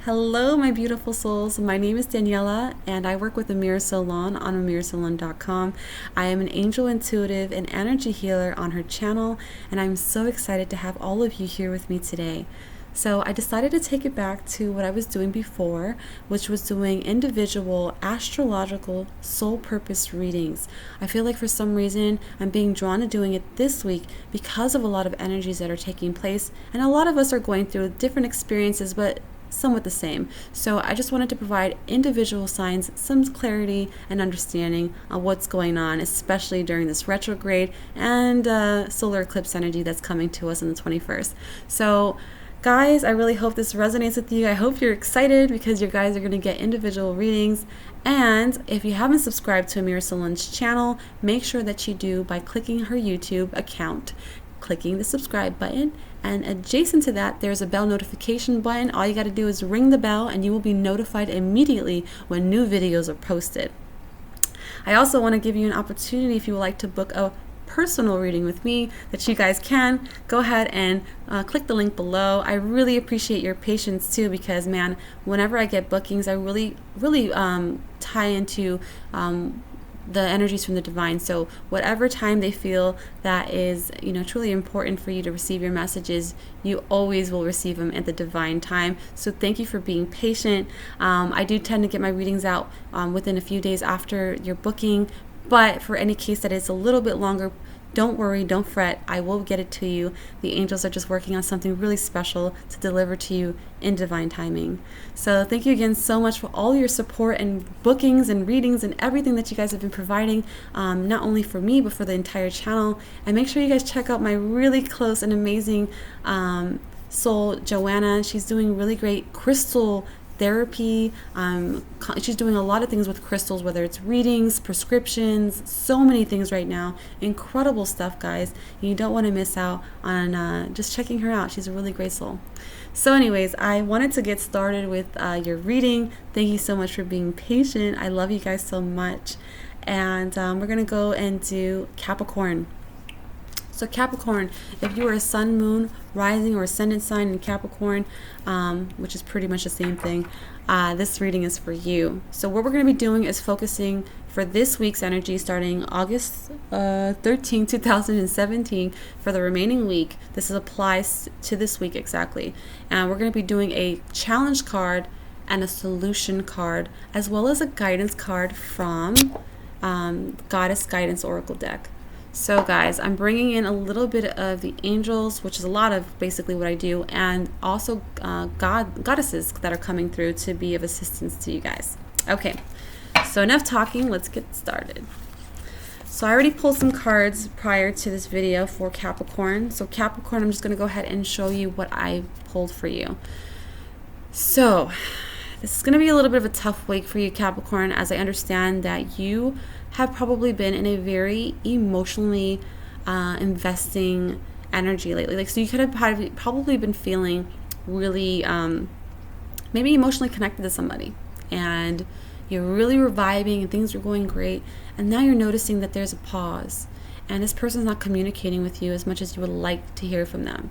Hello, my beautiful souls. My name is Daniella, and I work with Amira Salon on amirasalon.com. I am an angel intuitive and energy healer on her channel, and I'm so excited to have all of you here with me today. So I decided to take it back to what I was doing before, which was doing individual astrological soul purpose readings. I feel like for some reason I'm being drawn to doing it this week because of a lot of energies that are taking place, and a lot of us are going through different experiences, but somewhat the same. So I just wanted to provide individual signs, some clarity and understanding on what's going on, especially during this retrograde and solar eclipse energy that's coming to us on the 21st. So guys, I really hope this resonates with you. I hope you're excited because you guys are going to get individual readings. And if you haven't subscribed to Amira Salon's channel, make sure that you do by clicking her YouTube account, clicking the subscribe button, and adjacent to that there's a bell notification button. All you got to do is ring the bell and you will be notified immediately when new videos are posted. I also want to give you an opportunity, if you would like to book a personal reading with me, that you guys can go ahead and click the link below. I really appreciate your patience too, because man, whenever I get bookings, I really tie into the energies from the divine. So whatever time they feel that is, truly important for you to receive your messages, you always will receive them at the divine time. So thank you for being patient. I do tend to get my readings out within a few days after your booking, but for any case that is a little bit longer, don't worry, don't fret. I will get it to you. The angels are just working on something really special to deliver to you in divine timing. So thank you again so much for all your support and bookings and readings and everything that you guys have been providing, not only for me, but for the entire channel. And make sure you guys check out my really close and amazing soul, Joanna. She's doing really great crystal therapy. She's doing a lot of things with crystals, whether it's readings, prescriptions, so many things right now. Incredible stuff, guys. You don't want to miss out on just checking her out. She's a really great soul. So anyways, I wanted to get started with your reading. Thank you so much for being patient. I love you guys so much. And we're going to go and do Capricorn. So Capricorn, if you are a sun, moon, rising, or ascendant sign in Capricorn, which is pretty much the same thing, this reading is for you. So what we're going to be doing is focusing for this week's energy starting August 13, 2017 for the remaining week. This applies to this week exactly. And we're going to be doing a challenge card and a solution card, as well as a guidance card from Goddess Guidance Oracle deck. So guys, I'm bringing in a little bit of the angels, which is a lot of basically what I do, and also goddesses that are coming through to be of assistance to you guys. Okay, so enough talking, let's get started. So I already pulled some cards prior to this video for Capricorn. So Capricorn, I'm just going to go ahead and show you what I pulled for you. So this is going to be a little bit of a tough week for you, Capricorn, as I understand that you have probably been in a very emotionally investing energy lately. So you could have probably been feeling really maybe emotionally connected to somebody, and you're really reviving and things are going great, and now you're noticing that there's a pause and this person's not communicating with you as much as you would like to hear from them.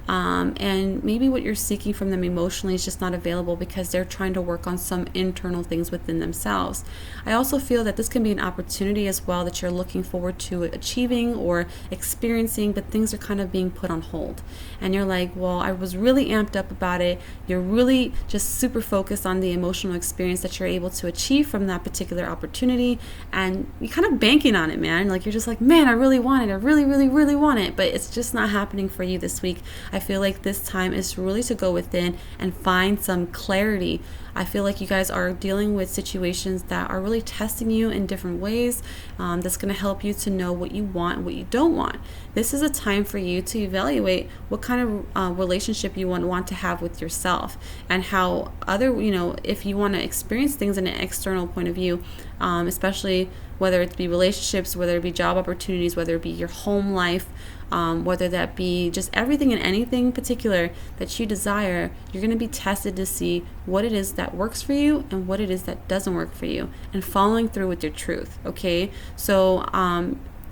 And maybe what you're seeking from them emotionally is just not available because they're trying to work on some internal things within themselves. I also feel that this can be an opportunity as well that you're looking forward to achieving or experiencing, but things are kind of being put on hold. And you're like, well, I was really amped up about it. You're really just super focused on the emotional experience that you're able to achieve from that particular opportunity. And you're kind of banking on it, man. Like, you're just like, man, I really want it. I really, really, really want it. But it's just not happening for you this week. I feel like this time is really to go within and find some clarity. I feel like you guys are dealing with situations that are really testing you in different ways. That's going to help you to know what you want and what you don't want. This is a time for you to evaluate what kind of relationship you want to have with yourself, and how if you want to experience things in an external point of view, especially whether it be relationships, whether it be job opportunities, whether it be your home life, whether that be just everything and anything particular that you desire, you're going to be tested to see what it is that works for you and what it is that doesn't work for you, and following through with your truth. Okay, so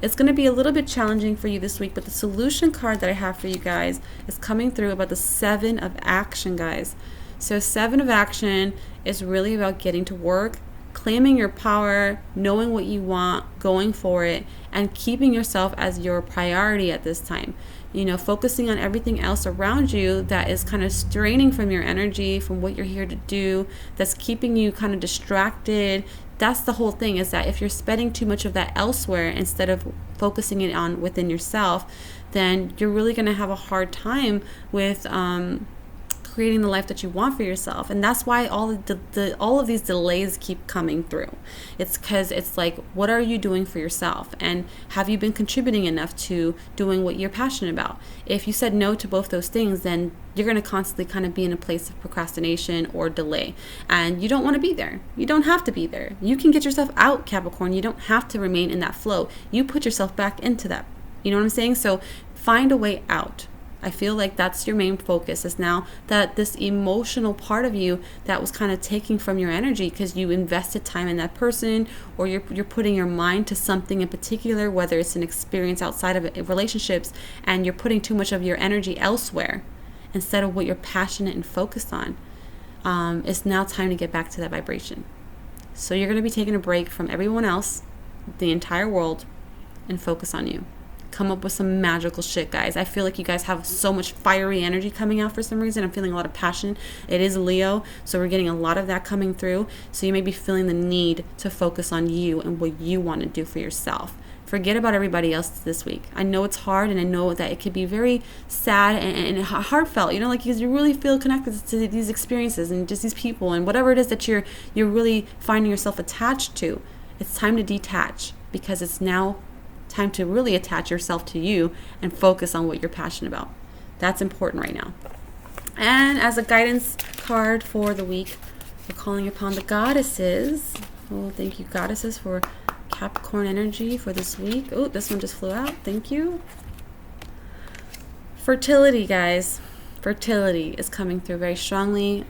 it's going to be a little bit challenging for you this week, but the solution card that I have for you guys is coming through about the 7 of action, guys. So 7 of action is really about getting to work, claiming your power, knowing what you want, going for it, and keeping yourself as your priority at this time. You know, focusing on everything else around you that is kind of straining from your energy, from what you're here to do, that's keeping you kind of distracted. That's the whole thing, is that if you're spending too much of that elsewhere instead of focusing it on within yourself, then you're really going to have a hard time with creating the life that you want for yourself. And that's why all of these delays keep coming through. It's because it's like, what are you doing for yourself? And have you been contributing enough to doing what you're passionate about? If you said no to both those things, then you're going to constantly kind of be in a place of procrastination or delay. And you don't want to be there. You don't have to be there. You can get yourself out, Capricorn. You don't have to remain in that flow. You put yourself back into that. You know what I'm saying? So find a way out. I feel like that's your main focus, is now that this emotional part of you that was kind of taking from your energy because you invested time in that person, or you're putting your mind to something in particular, whether it's an experience outside of relationships, and you're putting too much of your energy elsewhere instead of what you're passionate and focused on. It's now time to get back to that vibration. So you're going to be taking a break from everyone else, the entire world, and focus on you. Come up with some magical shit, guys. I feel like you guys have so much fiery energy coming out for some reason. I'm feeling a lot of passion. It is Leo, so we're getting a lot of that coming through. So you may be feeling the need to focus on you and what you want to do for yourself. Forget about everybody else this week. I know it's hard, and I know that it could be very sad and heartfelt, you know, like, because you really feel connected to these experiences and just these people and whatever it is that you're really finding yourself attached to. It's time to detach, because it's now time to really attach yourself to you and focus on what you're passionate about. That's important right now. And as a guidance card for the week, we're calling upon the goddesses. Oh, thank you, goddesses, for Capricorn energy for this week. Oh, this one just flew out. Thank you. Fertility, guys. Fertility is coming through very strongly.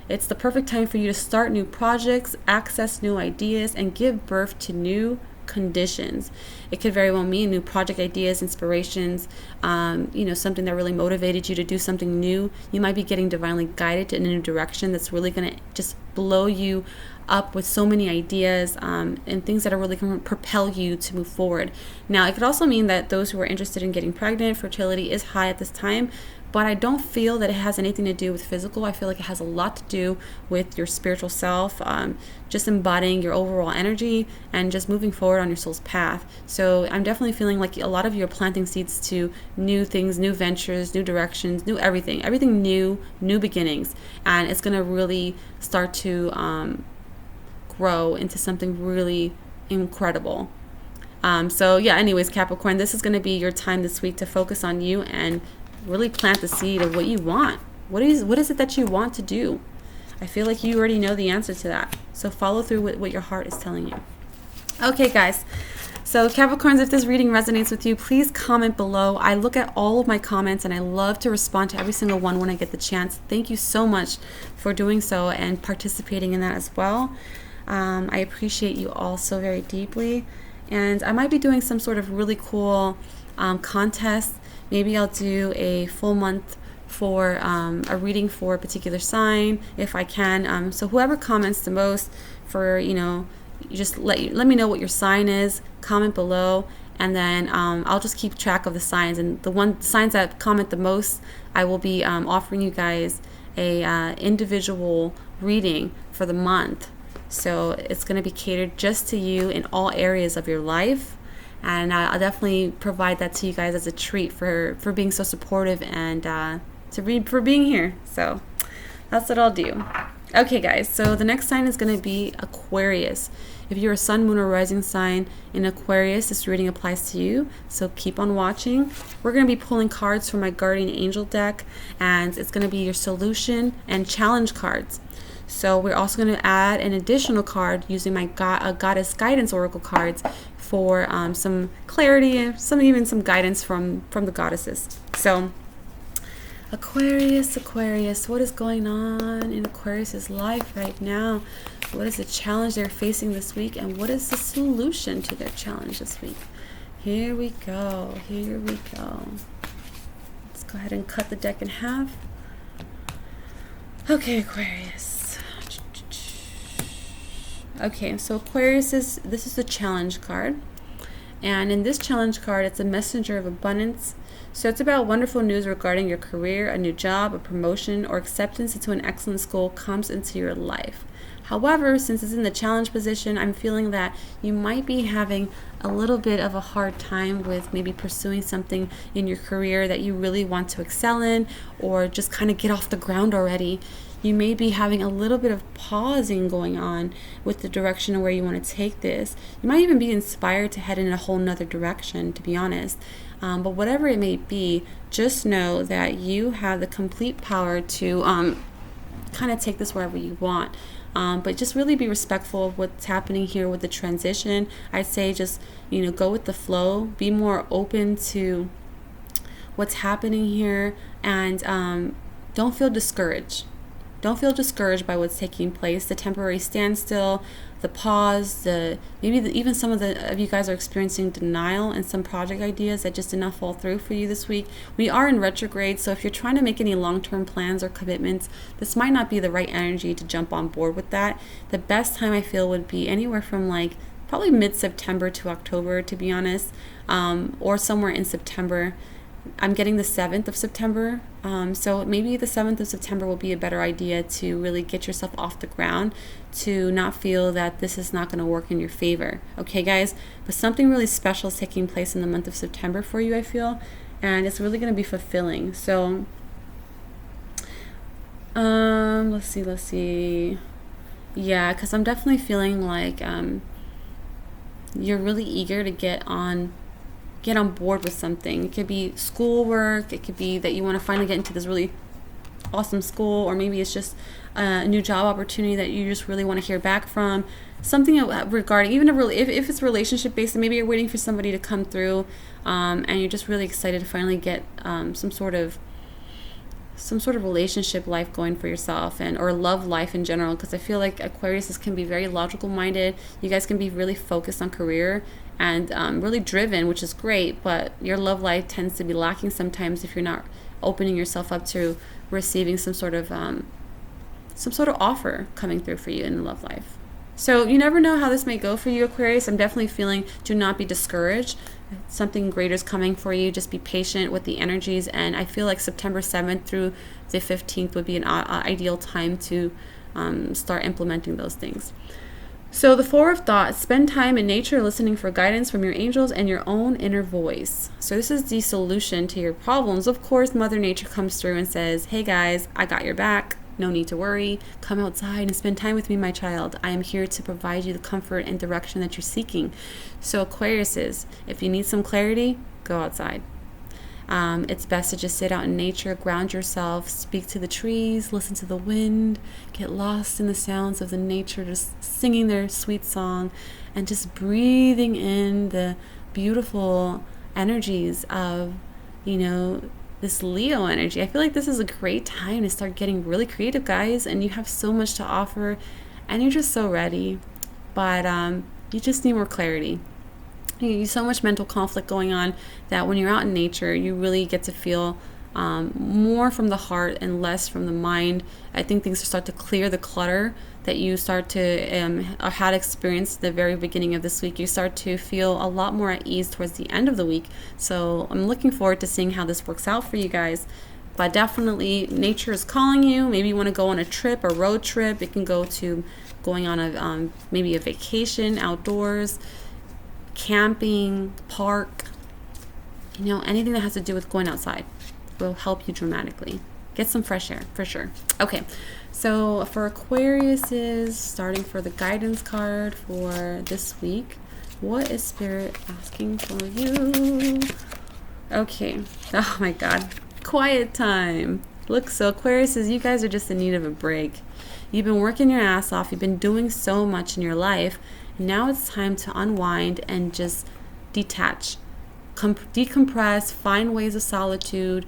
It's the perfect time for you to start new projects, access new ideas, and give birth to new conditions. It could very well mean new project ideas, inspirations, something that really motivated you to do something new. You might be getting divinely guided in a new direction that's really going to just blow you up with so many ideas and things that are really going to propel you to move forward. Now, it could also mean that those who are interested in getting pregnant, fertility is high at this time, but I don't feel that it has anything to do with physical. I feel like it has a lot to do with your spiritual self, just embodying your overall energy and just moving forward on your soul's path. So I'm definitely feeling like a lot of you are planting seeds to new things, new ventures, new directions, new everything new beginnings. And it's going to really start to grow into something really incredible. Anyways, Capricorn, this is going to be your time this week to focus on you and really plant the seed of what you want. What is it that you want to do? I feel like you already know the answer to that. So follow through with what your heart is telling you. Okay, guys. So Capricorns, if this reading resonates with you, please comment below. I look at all of my comments and I love to respond to every single one when I get the chance. Thank you so much for doing so and participating in that as well. I appreciate you all so very deeply. And I might be doing some sort of really cool contest. Maybe I'll do a full month for a reading for a particular sign if I can. So whoever comments the most for, you just let me know what your sign is. Comment below, and then I'll just keep track of the signs. And the signs that comment the most, I will be offering you guys a individual reading for the month. So it's going to be catered just to you in all areas of your life. And I'll definitely provide that to you guys as a treat for being so supportive and for being here. So that's what I'll do. Okay, guys. So the next sign is going to be Aquarius. If you're a sun, moon, or rising sign in Aquarius, this reading applies to you. So keep on watching. We're going to be pulling cards from my Guardian Angel deck, and it's going to be your solution and challenge cards. So we're also going to add an additional card using my Goddess Guidance Oracle cards for some clarity and even some guidance from the goddesses. So Aquarius, what is going on in Aquarius's life right now? What is the challenge they're facing this week, and what is the solution to their challenge this week? Here we go. Let's go ahead and cut the deck in half. Okay, Aquarius. Okay, so Aquarius this is the challenge card. And in this challenge card, it's a messenger of abundance. So it's about wonderful news regarding your career, a new job, a promotion, or acceptance into an excellent school comes into your life. However, since it's in the challenge position, I'm feeling that you might be having a little bit of a hard time with maybe pursuing something in your career that you really want to excel in, or just kind of get off the ground already. You may be having a little bit of pausing going on with the direction of where you want to take this. You might even be inspired to head in a whole nother direction, to be honest. But whatever it may be, just know that you have the complete power to kind of take this wherever you want. But just really be respectful of what's happening here with the transition. I'd say just, go with the flow. Be more open to what's happening here, and don't feel discouraged. Don't feel discouraged by what's taking place. The temporary standstill, the pause, even some of you guys are experiencing denial and some project ideas that just did not fall through for you this week. We are in retrograde, so if you're trying to make any long-term plans or commitments, this might not be the right energy to jump on board with that. The best time I feel would be anywhere from probably mid-September to October, to be honest, or somewhere in September. I'm getting the 7th of September, so maybe the 7th of September will be a better idea to really get yourself off the ground, to not feel that this is not going to work in your favor. Okay, guys? But something really special is taking place in the month of September for you, I feel, and it's really going to be fulfilling. So, let's see. Yeah, because I'm definitely feeling like you're really eager to get on board with something. It could be schoolwork, it could be that you want to finally get into this really awesome school, or maybe it's just a new job opportunity that you just really want to hear back from. Something regarding, even if it's relationship based, maybe you're waiting for somebody to come through, and you're just really excited to finally get some sort of relationship life going for yourself, or love life in general, because I feel like Aquarius can be very logical minded. You guys can be really focused on career and really driven, which is great, but your love life tends to be lacking sometimes if you're not opening yourself up to receiving some sort of offer coming through for you in the love life. So you never know how this may go for you, Aquarius. I'm definitely feeling, do not be discouraged. Something greater is coming for you. Just be patient with the energies, and I feel like September 7th through the 15th would be an ideal time to start implementing those things. So the Four of Thoughts, spend time in nature listening for guidance from your angels and your own inner voice. So this is the solution to your problems. Of course, Mother Nature comes through and says, hey guys, I got your back. No need to worry. Come outside and spend time with me, my child. I am here to provide you the comfort and direction that you're seeking. So Aquariuses, if you need some clarity, go outside. It's best to just sit out in nature, ground yourself, speak to the trees, listen to the wind, get lost in the sounds of the nature, just singing their sweet song, and just breathing in the beautiful energies of, this Leo energy. I feel like this is a great time to start getting really creative, guys, and you have so much to offer, and you're just so ready, but you just need more clarity. You so much mental conflict going on that when you're out in nature, you really get to feel more from the heart and less from the mind. I think things start to clear the clutter that you start to had experienced the very beginning of this week. You start to feel a lot more at ease towards the end of the week. So I'm looking forward to seeing how this works out for you guys. But definitely nature is calling you. Maybe you want to go on a trip, a road trip. It can go to going on a maybe a vacation outdoors, camping, park, anything that has to do with going outside will help you dramatically. Get some fresh air for sure. Okay, so for Aquariuses, starting for the guidance card for this week, what is Spirit asking for you? Okay, oh my God, quiet time. Look, so Aquariuses, you guys are just in need of a break. You've been working your ass off. You've been doing so much in your life. Now it's time to unwind and just detach, decompress, find ways of solitude,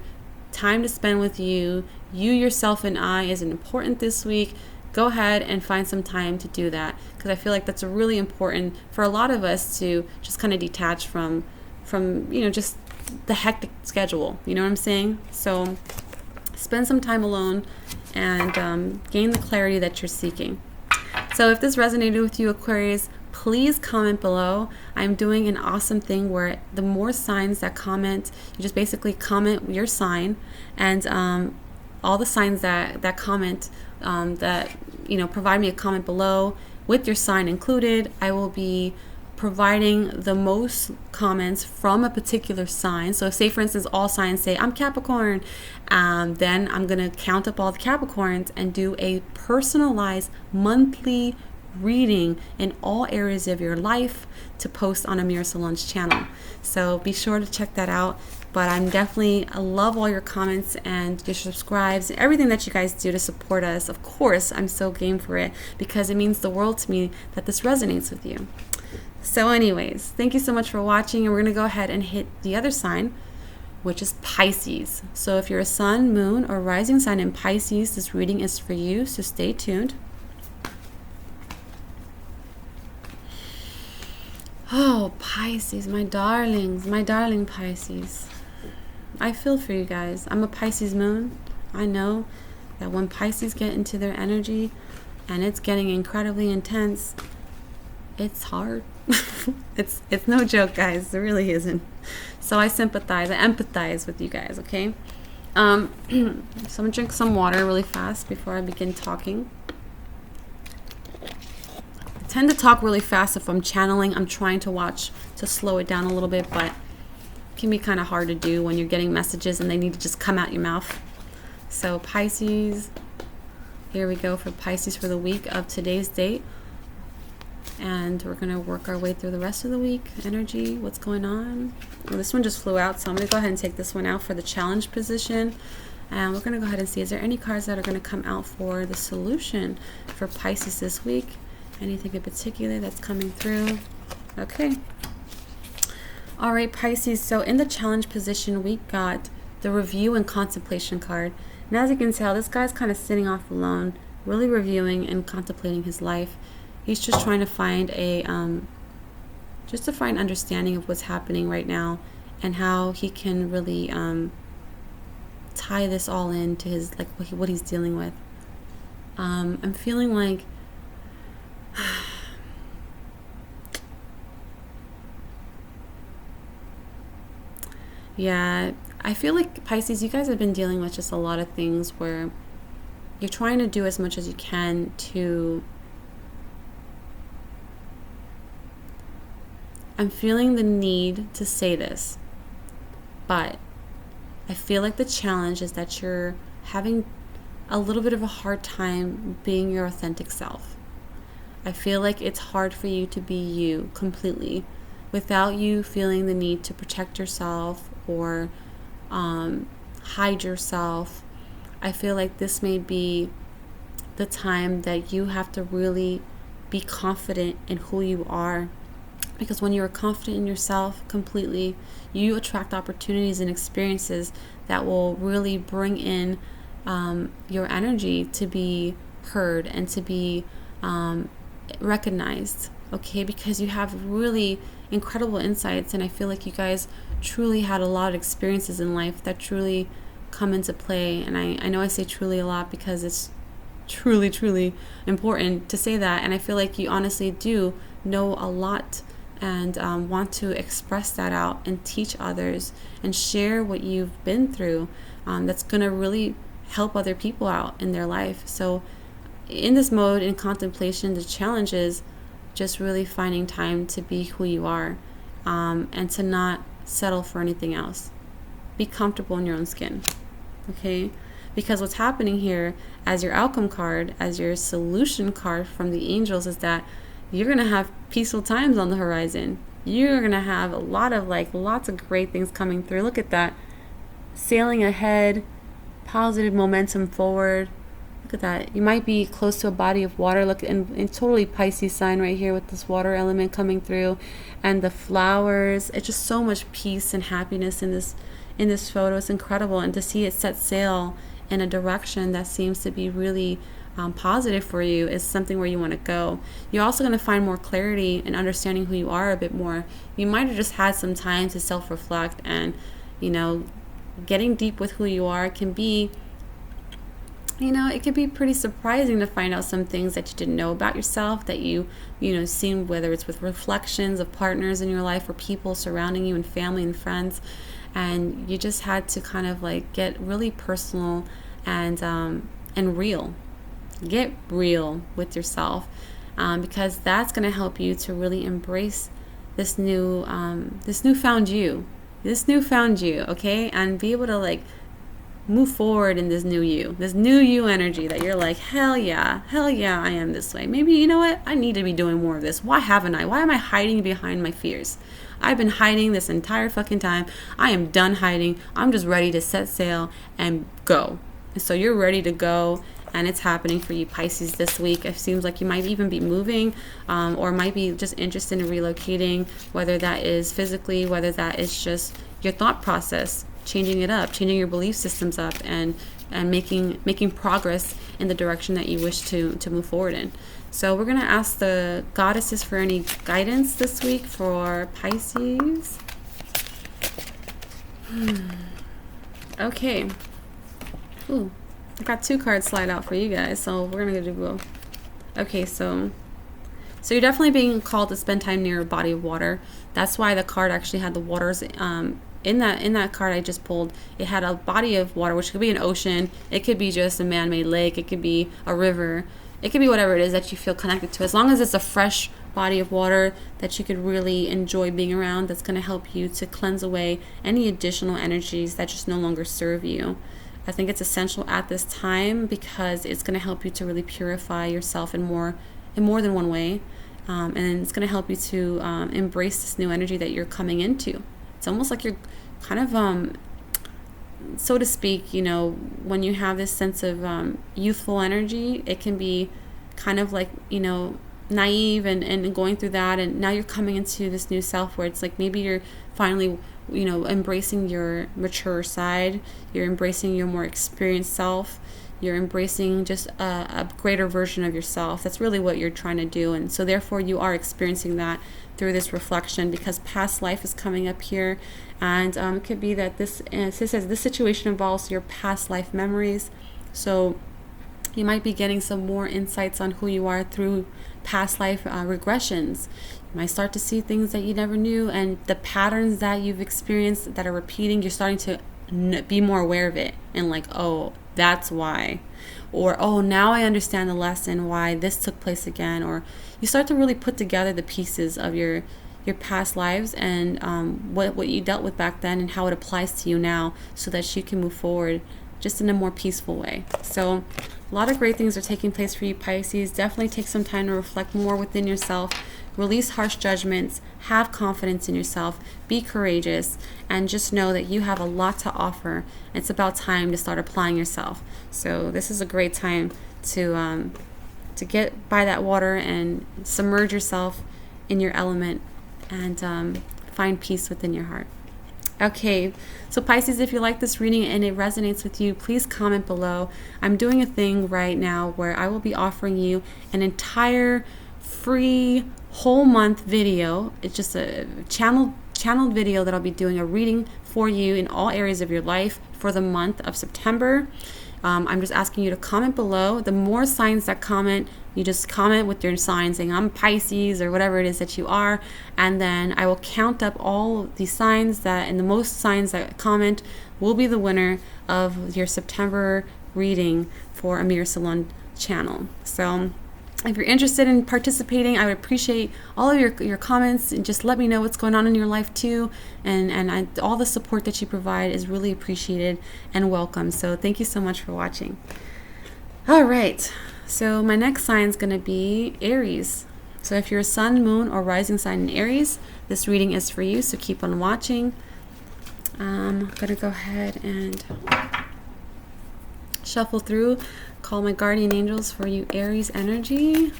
time to spend with you. You, yourself, and I is important this week. Go ahead and find some time to do that, because I feel like that's really important for a lot of us to just kind of detach from just the hectic schedule. You know what I'm saying? So spend some time alone and gain the clarity that you're seeking. So if this resonated with you, Aquarius, please comment below. I'm doing an awesome thing where the more signs that comment, you just basically comment your sign, and all the signs that comment, that provide me a comment below with your sign included, I will be providing the most comments from a particular sign. So say for instance all signs say I'm Capricorn, then I'm gonna count up all the Capricorns and do a personalized monthly reading in all areas of your life to post on Amira Salon's channel. So be sure to check that out. But I love all your comments and your subscribes and everything that you guys do to support us. Of course, I'm so game for it because it means the world to me that this resonates with you. So anyways, thank you so much for watching, and we're going to go ahead and hit the other sign, which is Pisces. So if you're a sun, moon, or rising sign in Pisces, this reading is for you, so stay tuned. Oh, Pisces, my darlings, my darling Pisces. I feel for you guys. I'm a Pisces moon. I know that when Pisces get into their energy and it's getting incredibly intense, it's hard. It's no joke, guys. It really isn't. So I sympathize. I empathize with you guys, okay? So I'm gonna drink some water really fast before I begin talking. I tend to talk really fast if I'm channeling. I'm trying to slow it down a little bit, but it can be kind of hard to do when you're getting messages and they need to just come out your mouth. So Pisces, here we go for Pisces for the week of today's date. And we're going to work our way through the rest of the week. Energy, what's going on? Well, this one just flew out, so I'm going to go ahead and take this one out for the challenge position. And we're going to go ahead and see, is there any cards that are going to come out for the solution for Pisces this week? Anything in particular that's coming through? Okay. All right, Pisces. So in the challenge position, we got the review and contemplation card. And as you can tell, this guy's kind of sitting off alone, really reviewing and contemplating his life. He's just trying to find find understanding of what's happening right now and how he can really tie this all into his, like, what he's dealing with. I'm feeling like yeah, I feel like Pisces, you guys have been dealing with just a lot of things where you're trying to do as much as you can to, I'm feeling the need to say this, but I feel like the challenge is that you're having a little bit of a hard time being your authentic self. I feel like it's hard for you to be you completely without you feeling the need to protect yourself or hide yourself. I feel like this may be the time that you have to really be confident in who you are. Because when you're confident in yourself completely, you attract opportunities and experiences that will really bring in your energy to be heard and to be recognized, okay? Because you have really incredible insights, and I feel like you guys truly had a lot of experiences in life that truly come into play. And I know I say truly a lot because it's truly, truly important to say that. And I feel like you honestly do know a lot and want to express that out and teach others and share what you've been through. That's going to really help other people out in their life. So in this mode, in contemplation, the challenge is just really finding time to be who you are, and to not settle for anything else. Be comfortable in your own skin, okay? Because what's happening here as your outcome card, as your solution card from the angels, is that you're going to have peaceful times on the horizon. You're going to have lots of great things coming through. Look at that. Sailing ahead, positive momentum forward. Look at that. You might be close to a body of water. Look, and totally Pisces sign right here with this water element coming through, and the flowers. It's just so much peace and happiness in this photo. It's incredible. And to see it set sail in a direction that seems to be really positive for you is something where you want to go. You're also going to find more clarity and understanding who you are a bit more. You might have just had some time to self-reflect, and getting deep with who you are can be you know, it could be pretty surprising to find out some things that you didn't know about yourself, that you know, seen, whether it's with reflections of partners in your life or people surrounding you and family and friends. And you just had to kind of like get really personal and real. Get real with yourself, because that's going to help you to really embrace this newfound you, okay, and be able to like move forward in this new you energy, that you're like, hell yeah, I am this way. Maybe, you know what, I need to be doing more of this. Why am I hiding behind my fears? I've been hiding this entire fucking time. I am done hiding. I'm just ready to set sail and go. And so you're ready to go, and it's happening for you, Pisces, this week. It seems like you might even be moving, or might be just interested in relocating, whether that is physically, whether that is just your thought process, changing it up, changing your belief systems up, and making progress in the direction that you wish to move forward in. So we're going to ask the goddesses for any guidance this week for Pisces. Okay. Ooh, I got 2 cards slide out for you guys, so we're going to do both. Okay, so you're definitely being called to spend time near a body of water. That's why the card actually had the waters. In that card I just pulled, it had a body of water, which could be an ocean, it could be just a man-made lake, it could be a river, it could be whatever it is that you feel connected to, as long as it's a fresh body of water that you could really enjoy being around. That's going to help you to cleanse away any additional energies that just no longer serve you. I think it's essential at this time because it's going to help you to really purify yourself in more than one way, and it's going to help you to embrace this new energy that you're coming into. It's almost like you're kind of, so to speak, you know, when you have this sense of youthful energy, it can be kind of like, you know, naive and going through that. And now you're coming into this new self where it's like maybe you're finally, you know, embracing your mature side. You're embracing your more experienced self. You're embracing just a greater version of yourself. That's really what you're trying to do. And so therefore you are experiencing that through this reflection, because past life is coming up here. And it could be that this situation involves your past life memories. So you might be getting some more insights on who you are through past life regressions. You might start to see things that you never knew, and the patterns that you've experienced that are repeating, you're starting to be more aware of it, and like, oh, that's why. Or, oh, now I understand the lesson why this took place again. Or you start to really put together the pieces of your past lives and what you dealt with back then and how it applies to you now, so that you can move forward just in a more peaceful way. So a lot of great things are taking place for you, Pisces. Definitely take some time to reflect more within yourself. Release harsh judgments. Have confidence in yourself. Be courageous. And just know that you have a lot to offer. It's about time to start applying yourself. So this is a great time to get by that water and submerge yourself in your element and find peace within your heart. Okay, so Pisces, if you like this reading and it resonates with you, please comment below. I'm doing a thing right now where I will be offering you an entire free whole month video. It's just a channeled video that I'll be doing a reading for you in all areas of your life for the month of September. I'm just asking you to comment below. The more signs that comment, you just comment with your sign saying I'm Pisces or whatever it is that you are, and then I will count up all the signs that, and the most signs that comment will be the winner of your September reading for Amira Salon channel. So if you're interested in participating, I would appreciate all of your comments, and just let me know what's going on in your life too. And all the support that you provide is really appreciated and welcome. So thank you so much for watching. All right. So my next sign is going to be Aries. So if you're a sun, moon, or rising sign in Aries, this reading is for you. So keep on watching. I'm going to go ahead and shuffle through, call my guardian angels for you, Aries energy.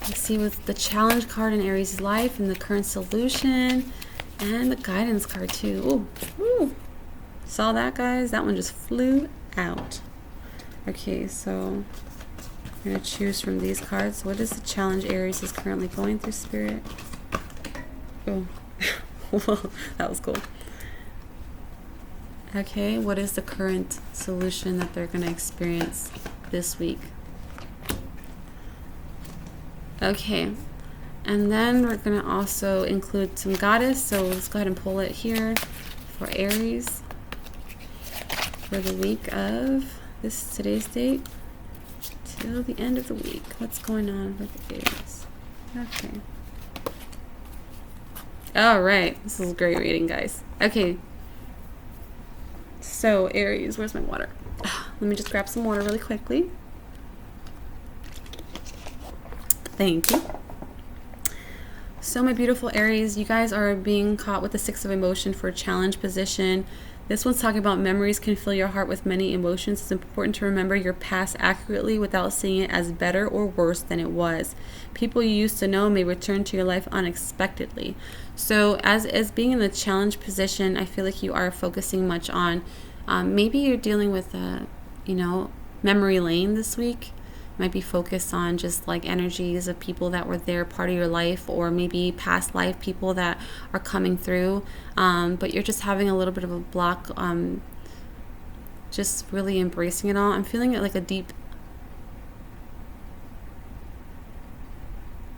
Let's see what's the challenge card in Aries' life and the current solution, and the guidance card too. Ooh. Saw that, guys? That one just flew out. Okay, so I'm going to choose from these cards. What is the challenge Aries is currently going through, Spirit? Oh, that was cool. Okay, what is the current solution that they're going to experience this week? Okay, and then we're going to also include some goddess. So let's go ahead and pull it here for Aries for the week of today's date till the end of the week. What's going on with Aries? Okay. All right, this is a great reading, guys. Okay. So Aries, where's my water? Let me just grab some water really quickly. Thank you. So my beautiful Aries, you guys are being caught with the 6 of emotion for a challenge position. This one's talking about memories can fill your heart with many emotions. It's important to remember your past accurately without seeing it as better or worse than it was. People you used to know may return to your life unexpectedly. So as being in the challenge position, I feel like you are focusing much on, maybe you're dealing with, memory lane this week. Might be focused on just like energies of people that were there part of your life, or maybe past life people that are coming through, but you're just having a little bit of a block, just really embracing it all. I'm feeling it like a deep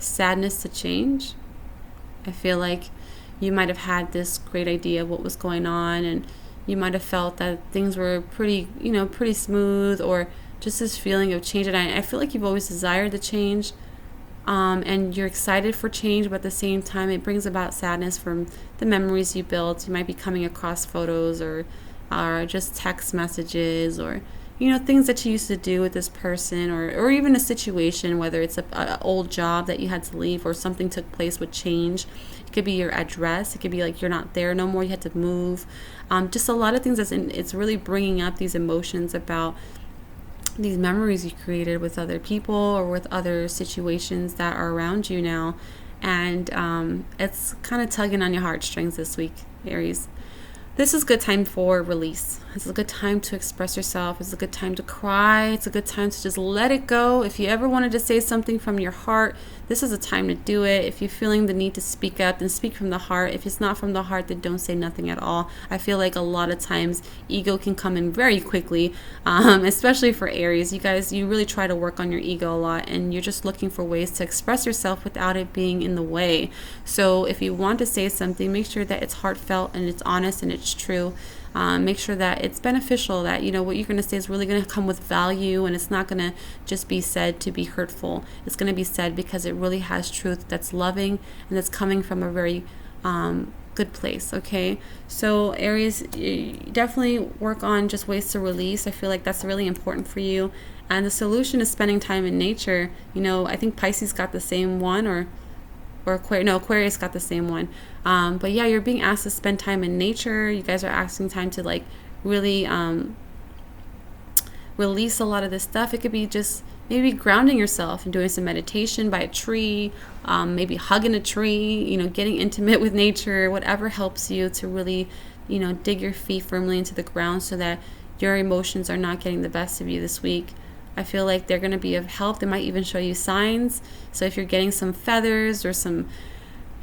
sadness to change. I feel like you might have had this great idea of what was going on, and you might have felt that things were pretty smooth, or just this feeling of change. And I feel like you've always desired the change, and you're excited for change, but at the same time it brings about sadness from the memories you built. You might be coming across photos or just text messages, or things that you used to do with this person, or even a situation, whether it's a old job that you had to leave, or something took place with change. It could be your address. It could be like you're not there no more. You had to move. Just a lot of things. It's really bringing up these emotions about these memories you created with other people or with other situations that are around you now. And it's kind of tugging on your heartstrings this week, Aries. This is a good time for release. It's a good time to express yourself. It's a good time to cry. It's a good time to just let it go. If you ever wanted to say something from your heart, this is a time to do it. If you're feeling the need to speak up, then speak from the heart. If it's not from the heart, then don't say nothing at all. I feel like a lot of times ego can come in very quickly, especially for Aries. You guys, you really try to work on your ego a lot, and you're just looking for ways to express yourself without it being in the way. So if you want to say something, make sure that it's heartfelt and it's honest and it's true. Make sure that it's beneficial, that what you're going to say is really going to come with value, and it's not going to just be said to be hurtful. It's going to be said because it really has truth that's loving and that's coming from a very good place. Okay, so Aries, you definitely work on just ways to release. I feel like that's really important for you, and the solution is spending time in nature. I think Pisces got the same one, or Aquarius got the same one. But yeah, you're being asked to spend time in nature. You guys are asking time to like really release a lot of this stuff. It could be just maybe grounding yourself and doing some meditation by a tree, maybe hugging a tree, getting intimate with nature, whatever helps you to really, dig your feet firmly into the ground so that your emotions are not getting the best of you this week. I feel like they're going to be of help. They might even show you signs. So if you're getting some feathers or some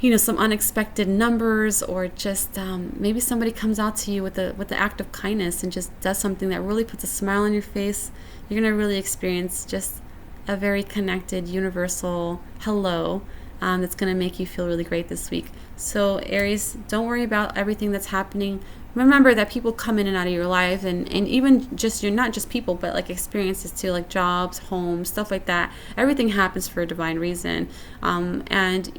unexpected numbers, or just maybe somebody comes out to you with the act of kindness and just does something that really puts a smile on your face, you're going to really experience just a very connected, universal hello that's going to make you feel really great this week. So Aries, don't worry about everything that's happening. Remember that people come in and out of your life, and even just, you're not just people, but like experiences too, like jobs, homes, stuff like that. Everything happens for a divine reason. And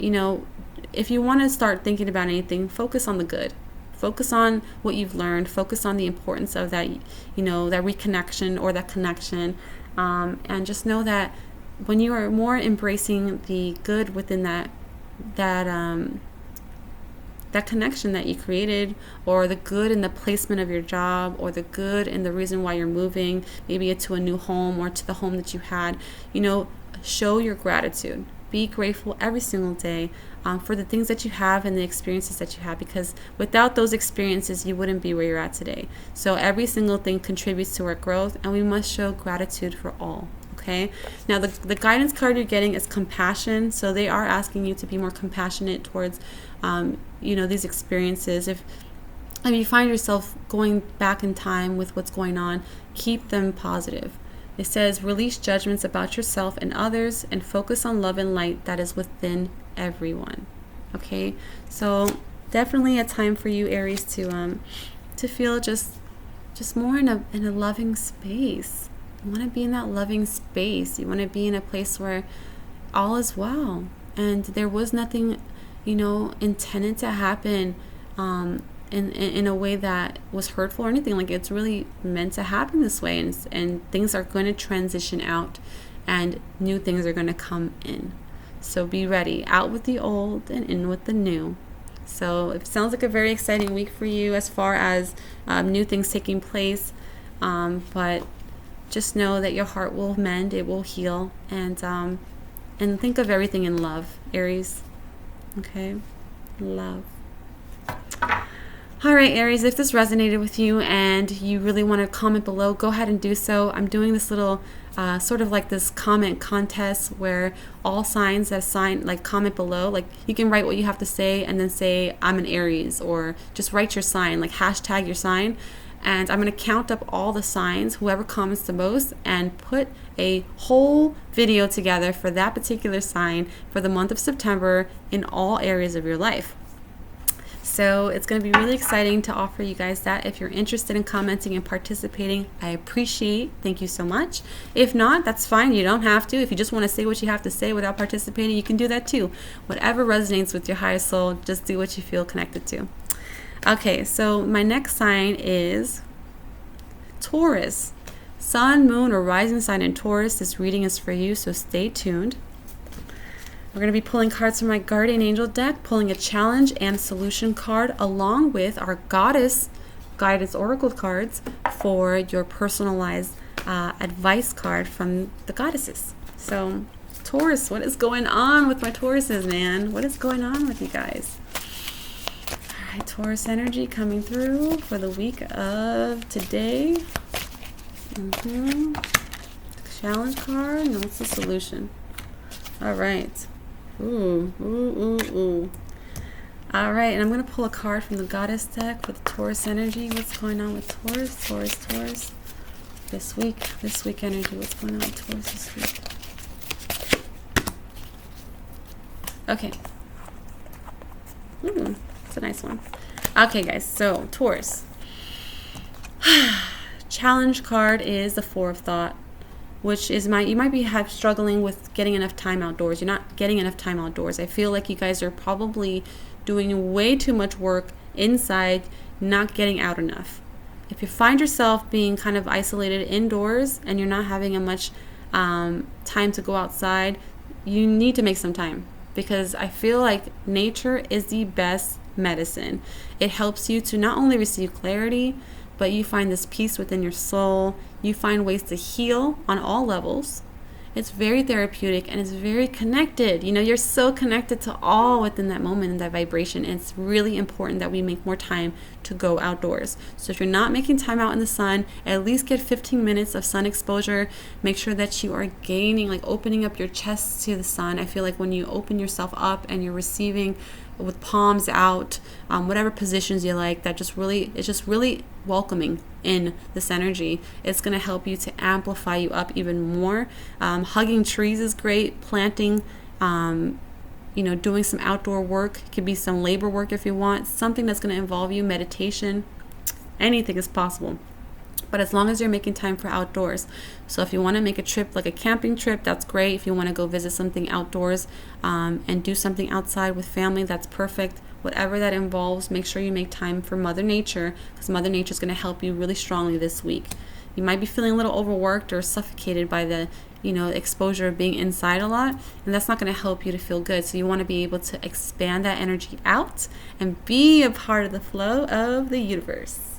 if you want to start thinking about anything, focus on the good. Focus on what you've learned. Focus on the importance of that, that reconnection or that connection. And just know that when you are more embracing the good within that connection that you created, or the good in the placement of your job, or the good in the reason why you're moving, maybe to a new home or to the home that you had, show your gratitude. Be grateful every single day for the things that you have and the experiences that you have, because without those experiences, you wouldn't be where you're at today. So every single thing contributes to our growth, and we must show gratitude for all. Okay. Now the guidance card you're getting is compassion. So they are asking you to be more compassionate towards, these experiences. if you find yourself going back in time with what's going on, keep them positive. It says, release judgments about yourself and others and focus on love and light that is within everyone. Okay, so definitely a time for you, Aries, to feel just more in a loving space. You want to be in that loving space. You want to be in a place where all is well, and there was nothing, intended to happen in a way that was hurtful or anything. Like, it's really meant to happen this way, and things are going to transition out and new things are going to come in. So be ready. Out with the old and in with the new. So it sounds like a very exciting week for you as far as new things taking place, but just know that your heart will mend, it will heal, and think of everything in love, Aries. Okay, love. All right, Aries, if this resonated with you and you really want to comment below, go ahead and do so. I'm doing this little sort of like this comment contest where all signs that comment below. Like, you can write what you have to say and then say, I'm an Aries, or just write your sign, like hashtag your sign. And I'm going to count up all the signs, whoever comments the most, and put a whole video together for that particular sign for the month of September in all areas of your life. So it's going to be really exciting to offer you guys that. If you're interested in commenting and participating, I appreciate. Thank you so much. If not, that's fine. You don't have to. If you just want to say what you have to say without participating, you can do that too. Whatever resonates with your higher soul, just do what you feel connected to. Okay, so my next sign is Taurus. Sun, moon, or rising sign in Taurus. This reading is for you, so stay tuned. We're going to be pulling cards from my Guardian Angel deck, pulling a challenge and solution card along with our Goddess Guidance Oracle cards for your personalized advice card from the goddesses. So, Taurus, what is going on with my Tauruses, man? What is going on with you guys? All right, Taurus energy coming through for the week of today. Challenge card, and what's the solution? All right. Ooh. All right, and I'm going to pull a card from the Goddess deck for the Taurus energy. What's going on with Taurus? This week energy. What's going on with Taurus this week? Okay. It's a nice one. Okay, guys, so Taurus. Challenge card is the Four of Thought, which is you might be struggling with getting enough time outdoors. You're not getting enough time outdoors. I feel like you guys are probably doing way too much work inside, not getting out enough. If you find yourself being kind of isolated indoors and you're not having a much time to go outside, you need to make some time, because I feel like nature is the best medicine. It helps you to not only receive clarity, but you find this peace within your soul. You find ways to heal on all levels. It's very therapeutic and it's very connected. You're so connected to all within that moment and that vibration. And it's really important that we make more time to go outdoors. So if you're not making time out in the sun, at least get 15 minutes of sun exposure. Make sure that you are gaining, opening up your chest to the sun. I feel like when you open yourself up and you're receiving with palms out, whatever positions you like, it's just really welcoming in this energy. It's going to help you to amplify you up even more. Hugging trees is great. Planting, doing some outdoor work. It could be some labor work if you want. Something that's going to involve you. Meditation. Anything is possible. But as long as you're making time for outdoors. So if you want to make a trip, like a camping trip, that's great. If you want to go visit something outdoors and do something outside with family, that's perfect. Whatever that involves, make sure you make time for Mother Nature, because Mother Nature is going to help you really strongly this week. You might be feeling a little overworked or suffocated by the exposure of being inside a lot, and that's not going to help you to feel good. So you want to be able to expand that energy out and be a part of the flow of the universe.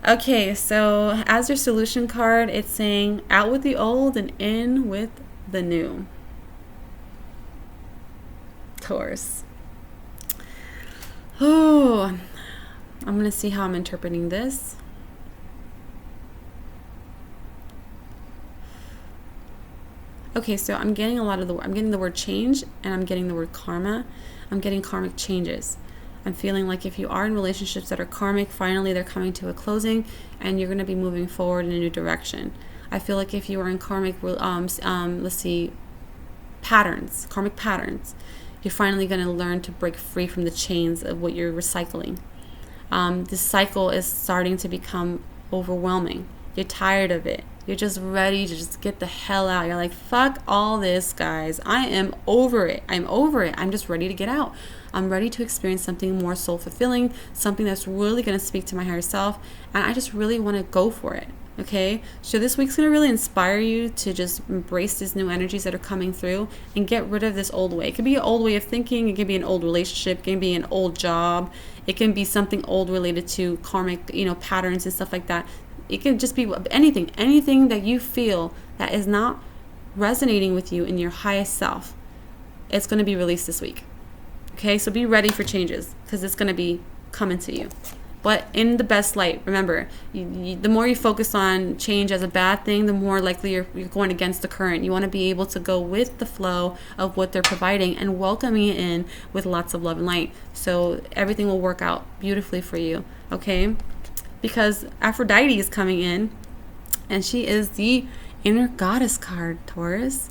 Okay, so as your solution card, it's saying out with the old and in with the new. Taurus. Oh, I'm going to see how I'm interpreting this. Okay, so I'm getting I'm getting the word change, and I'm getting the word karma. I'm getting karmic changes. I'm feeling like if you are in relationships that are karmic, finally they're coming to a closing and you're going to be moving forward in a new direction. I feel like if you are in karmic, let's see, karmic patterns, you're finally going to learn to break free from the chains of what you're recycling. This cycle is starting to become overwhelming. You're tired of it. You're just ready to just get the hell out. You're like, fuck all this, guys. I am over it. I'm over it. I'm just ready to get out. I'm ready to experience something more soul fulfilling, something that's really going to speak to my higher self. And I just really want to go for it. Okay, so this week's going to really inspire you to just embrace these new energies that are coming through and get rid of this old way. It could be an old way of thinking. It can be an old relationship. It can be an old job. It can be something old related to karmic, patterns and stuff like that. It can just be anything that you feel that is not resonating with you in your highest self. It's going to be released this week. Okay, so be ready for changes because it's going to be coming to you. But in the best light. Remember, the more you focus on change as a bad thing, the more likely you're going against the current. You want to be able to go with the flow of what they're providing and welcoming it in with lots of love and light. So everything will work out beautifully for you, okay? Because Aphrodite is coming in, and she is the inner goddess card, Taurus.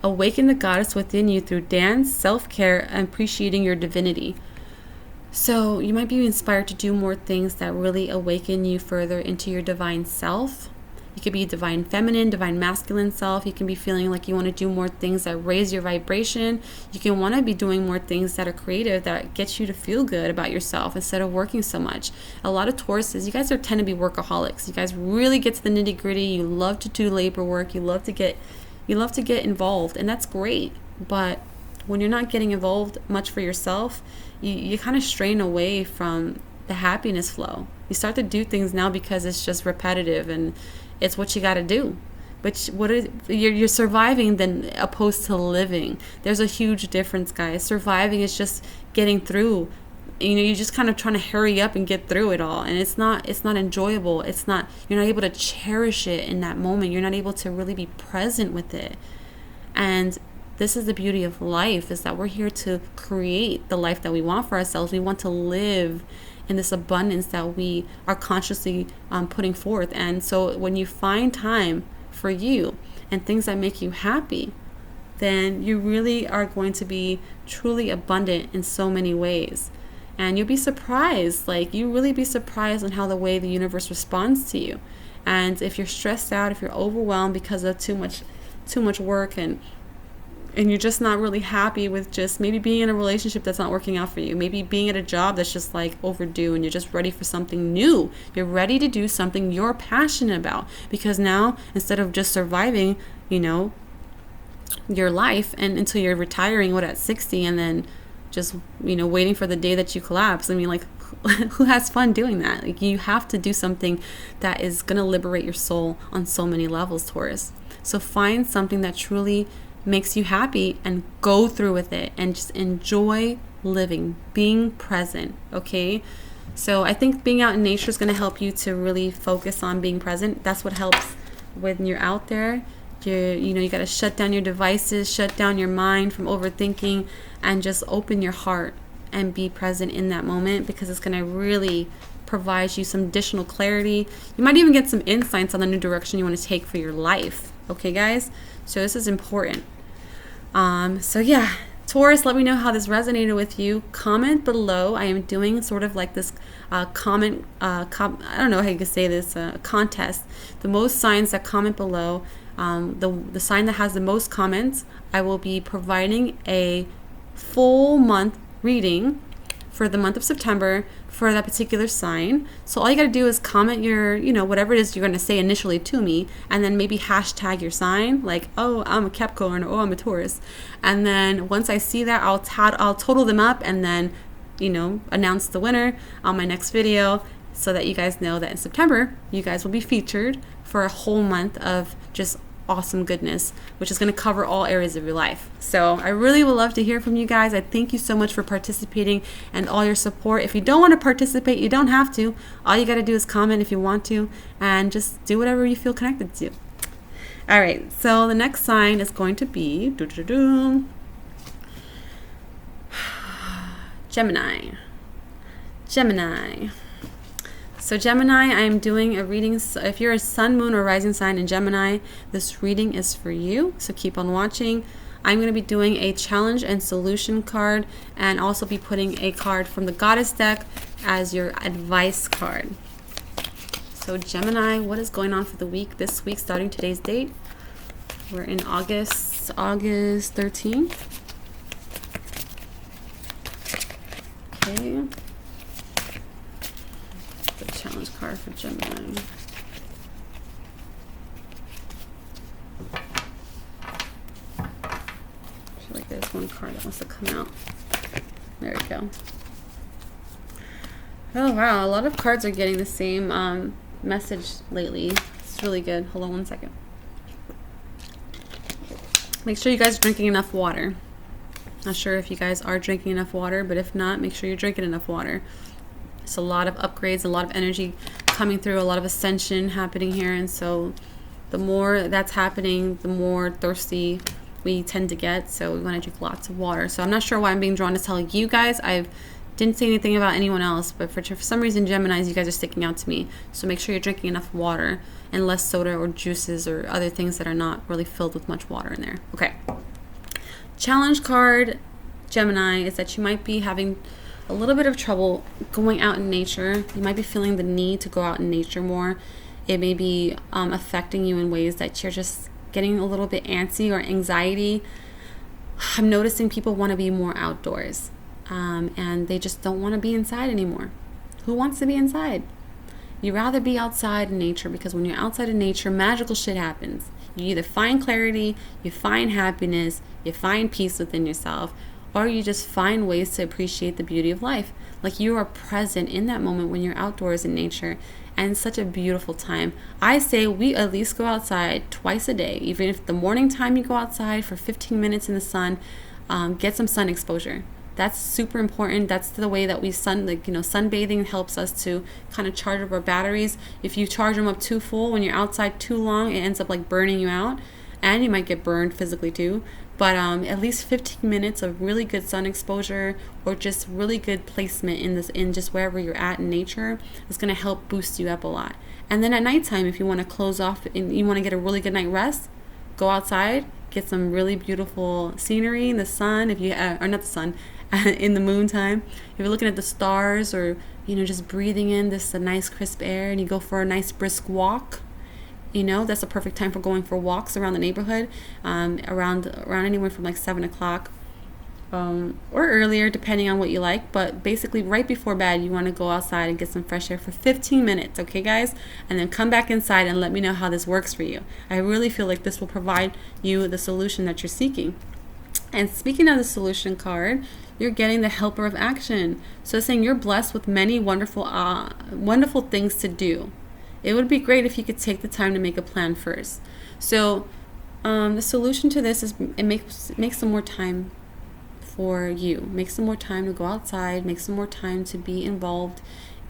Awaken the goddess within you through dance, self-care, and appreciating your divinity. So you might be inspired to do more things that really awaken you further into your divine self. You could be divine feminine, divine masculine self. You can be feeling like you want to do more things that raise your vibration. You can want to be doing more things that are creative, that get you to feel good about yourself instead of working so much. A lot of Tauruses, you guys tend to be workaholics. You guys really get to the nitty gritty. You love to do labor work. You love to get involved, and that's great. But when you're not getting involved much for yourself, you kind of strain away from the happiness flow. You start to do things now because it's just repetitive and it's what you got to do. But you're surviving then opposed to living. There's a huge difference, guys. Surviving is just getting through. You're just kind of trying to hurry up and get through it all, and it's not enjoyable. You're not able to cherish it in that moment. You're not able to really be present with it. And this is the beauty of life, is that we're here to create the life that we want for ourselves. We want to live in this abundance that we are consciously putting forth. And so when you find time for you and things that make you happy, then you really are going to be truly abundant in so many ways. And you'll be surprised, you really be surprised on how the way the universe responds to you. And if you're stressed out, if you're overwhelmed because of too much work and you're just not really happy with just maybe being in a relationship that's not working out for you, maybe being at a job that's just overdue and you're just ready for something new. You're ready to do something you're passionate about, because now instead of just surviving, your life and until you're retiring at 60 and then just waiting for the day that you collapse. I mean, who has fun doing that? You have to do something that is going to liberate your soul on so many levels, Taurus. So find something that truly makes you happy and go through with it and just enjoy living, being present, okay? So I think being out in nature is going to help you to really focus on being present. That's what helps when you're out there. You got to shut down your devices, shut down your mind from overthinking, and just open your heart and be present in that moment, because it's going to really provide you some additional clarity. You might even get some insights on the new direction you want to take for your life. Okay, guys? So this is important. So yeah, Taurus, let me know how this resonated with you. Comment below. I am doing sort of this I don't know how you can say this, contest. The most signs that comment below, the sign that has the most comments, I will be providing a full month reading for the month of September for that particular sign. So all you got to do is comment your, whatever it is you're going to say initially to me, and then maybe hashtag your sign, oh, I'm a Capricorn, or oh, I'm a Taurus. And then once I see that, I'll total them up and then, announce the winner on my next video, so that you guys know that in September, you guys will be featured for a whole month of just awesome goodness, which is going to cover all areas of your life. So I really would love to hear from you guys. I thank you so much for participating and all your support. If you don't want to participate, you don't have to. All you got to do is comment if you want to, and just do whatever you feel connected to. All right, so the next sign is going to be Gemini. Gemini. So Gemini, I am doing a reading. If you're a sun, moon, or rising sign in Gemini, this reading is for you. So keep on watching. I'm going to be doing a challenge and solution card, and also be putting a card from the Goddess deck as your advice card. So Gemini, what is going on for the week this week, starting today's date? We're in August 13th. Okay. The challenge card for Gemini. I feel like there's one card that wants to come out. There we go. Oh wow, a lot of cards are getting the same message lately. It's really good. Hold on one second. Make sure you guys are drinking enough water. Not sure if you guys are drinking enough water, but if not, make sure you're drinking enough water. It's a lot of upgrades, a lot of energy coming through, a lot of ascension happening here, and so the more that's happening, the more thirsty we tend to get, so we want to drink lots of water. So I'm not sure why I'm being drawn to tell you guys. I didn't say anything about anyone else, but for some reason, Geminis, you guys are sticking out to me. So make sure you're drinking enough water and less soda or juices or other things that are not really filled with much water in there. Okay. Challenge card, Gemini, is that you might be having a little bit of trouble going out in nature. You might be feeling the need to go out in nature more. It may be affecting you in ways that you're just getting a little bit antsy or anxiety. I'm noticing people want to be more outdoors, and they just don't want to be inside anymore. Who wants to be inside? You'd rather be outside in nature, because when you're outside in nature, magical shit happens. You either find clarity, you find happiness, you find peace within yourself, or you just find ways to appreciate the beauty of life. Like, you are present in that moment when you're outdoors in nature, and it's such a beautiful time. I say we at least go outside twice a day. Even if the morning time you go outside for 15 minutes in the sun, get some sun exposure. That's super important. That's the way that we sunbathing helps us to kind of charge up our batteries. If you charge them up too full when you're outside too long, it ends up like burning you out, and you might get burned physically too. But at least 15 minutes of really good sun exposure, or just really good placement in just wherever you're at in nature, is going to help boost you up a lot. And then at nighttime, if you want to close off and you want to get a really good night rest, go outside, get some really beautiful scenery in the sun, if you or not the sun, in the moon time. If you're looking at the stars, or just breathing in this nice crisp air, and you go for a nice brisk walk, that's a perfect time for going for walks around the neighborhood, around anywhere from like 7 o'clock or earlier, depending on what you like. But basically right before bed, you want to go outside and get some fresh air for 15 minutes, okay guys? And then come back inside and let me know how this works for you. I really feel like this will provide you the solution that you're seeking. And speaking of the solution card, you're getting the helper of action. So it's saying you're blessed with many wonderful things to do. It would be great if you could take the time to make a plan first. So the solution to this is make some more time for you. Make some more time to go outside. Make some more time to be involved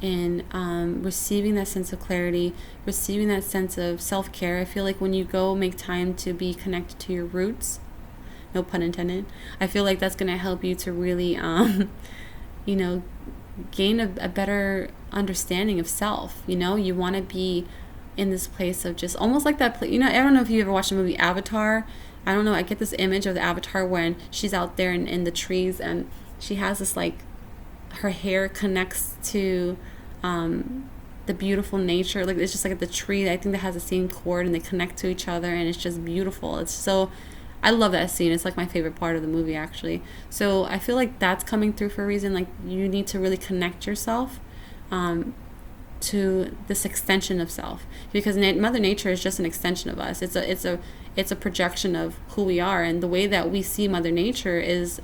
in receiving that sense of clarity, receiving that sense of self-care. I feel like when you go make time to be connected to your roots, no pun intended, I feel like that's going to help you to really, gain a better understanding of self. You want to be in this place of just almost like that place. I don't know if you ever watched the movie Avatar. I don't know. I get this image of the Avatar when she's out there in the trees, and she has this, like, her hair connects to the beautiful nature. Like, it's just like the tree, I think, that has the same cord, and they connect to each other, and it's just beautiful. I love that scene. It's like my favorite part of the movie, actually. So I feel like that's coming through for a reason. Like, you need to really connect yourself to this extension of self, because Mother Nature is just an extension of us. It's a projection of who we are, and the way that we see Mother Nature is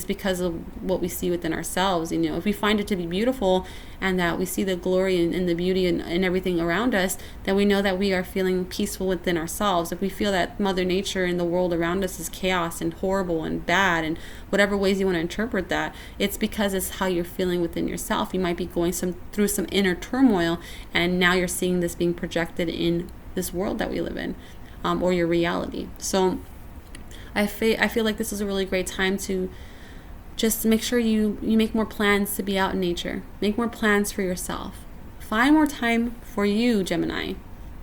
because of what we see within ourselves. If we find it to be beautiful, and that we see the glory and the beauty and everything around us, then we know that we are feeling peaceful within ourselves. If we feel that Mother Nature and the world around us is chaos and horrible and bad, and whatever ways you want to interpret that, it's because it's how you're feeling within yourself. You might be going through some inner turmoil, and now you're seeing this being projected in this world that we live in, or your reality. So I feel like this is a really great time to just make sure you make more plans to be out in nature. Make more plans for yourself. Find more time for you, Gemini,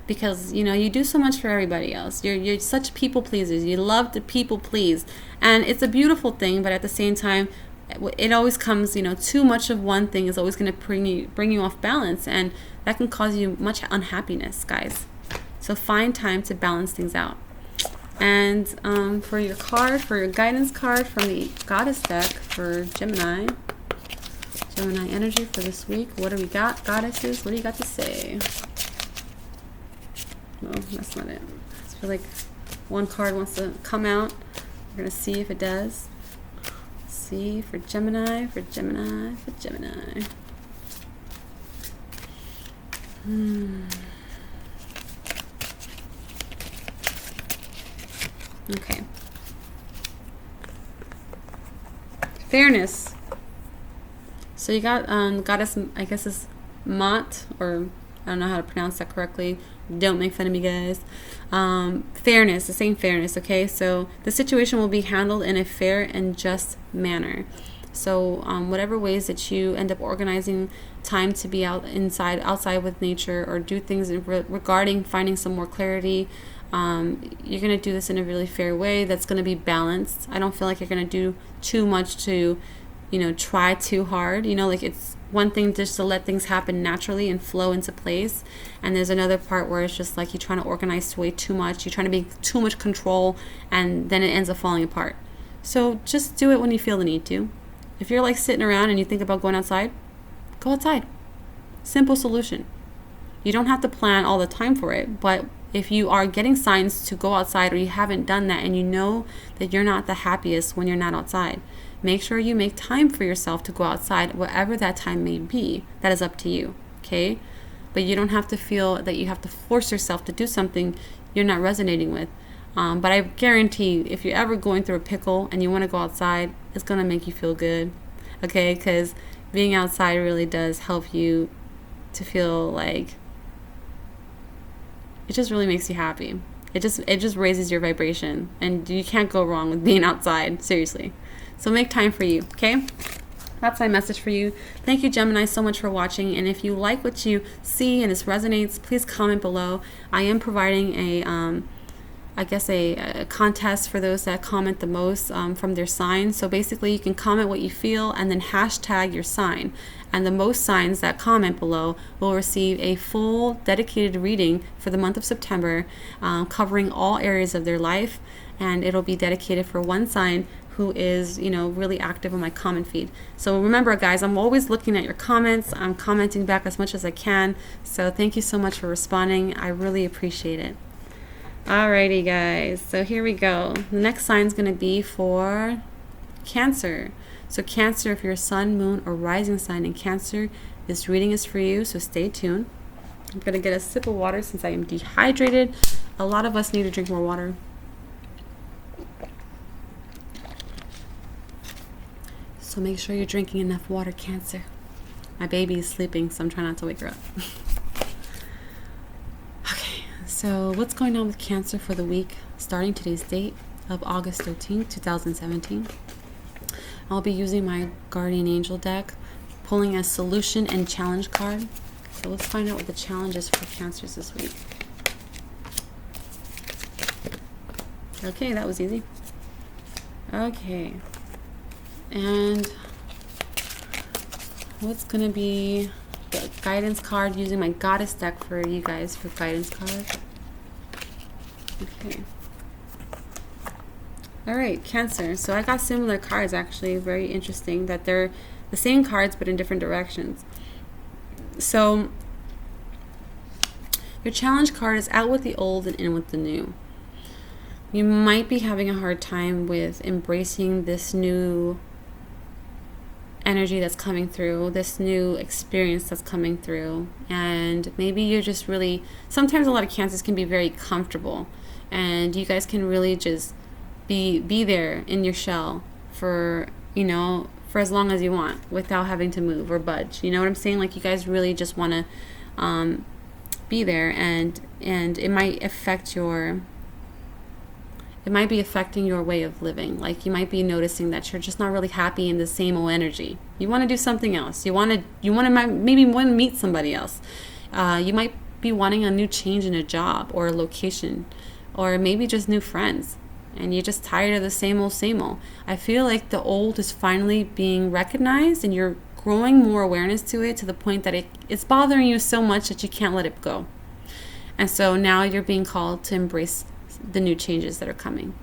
because you do so much for everybody else. You're such people pleasers. You love to people please, and it's a beautiful thing. But at the same time, it always comes, too much of one thing is always going to bring you off balance, and that can cause you much unhappiness, guys. So find time to balance things out. And for your guidance card from the Goddess deck for Gemini energy for this week, what do we got, Goddesses? What do you got to say? No, that's not it. I feel like one card wants to come out. We're going to see if it does. See for Gemini. Okay. Fairness. So you got Goddess, I guess is Mott, or I don't know how to pronounce that correctly. Don't make fun of me, guys. Fairness, the same fairness, okay? So the situation will be handled in a fair and just manner. So whatever ways that you end up organizing time to be outside with nature, or do things regarding finding some more clarity, you're going to do this in a really fair way that's going to be balanced. I don't feel like you're going to do too much to, try too hard. Like it's one thing just to let things happen naturally and flow into place. And there's another part where it's just like you're trying to organize way too much. You're trying to be too much control, and then it ends up falling apart. So just do it when you feel the need to. If you're like sitting around and you think about going outside, go outside. Simple solution. You don't have to plan all the time for it, but if you are getting signs to go outside, or you haven't done that, and you know that you're not the happiest when you're not outside, make sure you make time for yourself to go outside, whatever that time may be. That is up to you, okay? But you don't have to feel that you have to force yourself to do something you're not resonating with. But I guarantee if you're ever going through a pickle and you want to go outside, it's going to make you feel good, okay? Because being outside really does help you to feel like it just really makes you happy. It just raises your vibration, and you can't go wrong with being outside, seriously. So make time for you, okay? That's my message for you. Thank you, Gemini, so much for watching. And if you like what you see and this resonates, please comment below. I am providing a contest for those that comment the most from their sign. So basically, you can comment what you feel and then hashtag your sign. And the most signs that comment below will receive a full dedicated reading for the month of September, covering all areas of their life. And it'll be dedicated for one sign who is, really active on my comment feed. So remember, guys, I'm always looking at your comments. I'm commenting back as much as I can. So thank you so much for responding. I really appreciate it. Alrighty, guys. So here we go. The next sign is going to be for Cancer. So Cancer, if you're a sun, moon, or rising sign in Cancer, this reading is for you. So stay tuned. I'm going to get a sip of water since I am dehydrated. A lot of us need to drink more water. So make sure you're drinking enough water, Cancer. My baby is sleeping, so I'm trying not to wake her up. Okay, so what's going on with Cancer for the week starting today's date of August 13th, 2017? I'll be using my Guardian Angel deck, pulling a solution and challenge card. So let's find out what the challenge is for Cancers this week. Okay, that was easy. Okay. And what's going to be the guidance card, using my Goddess deck for you guys for guidance card? Okay. All right, Cancer. So I got similar cards, actually. Very interesting that they're the same cards but in different directions. So your challenge card is out with the old and in with the new. You might be having a hard time with embracing this new energy that's coming through, this new experience that's coming through, and maybe you're just really, sometimes a lot of Cancers can be very comfortable, and you guys can really just be there in your shell for for as long as you want without having to move or budge. You know what I'm saying? Like, you guys really just want to be there, and it might affect your it might be affecting your way of living. Like you might be noticing that you're just not really happy in the same old energy. You want to do something else. You want to maybe want to meet somebody else. You might be wanting a new change in a job or a location, or maybe just new friends. And you're just tired of the same old, same old. I feel like the old is finally being recognized, and you're growing more awareness to it, to the point that it's bothering you so much that you can't let it go. And so now you're being called to embrace the new changes that are coming.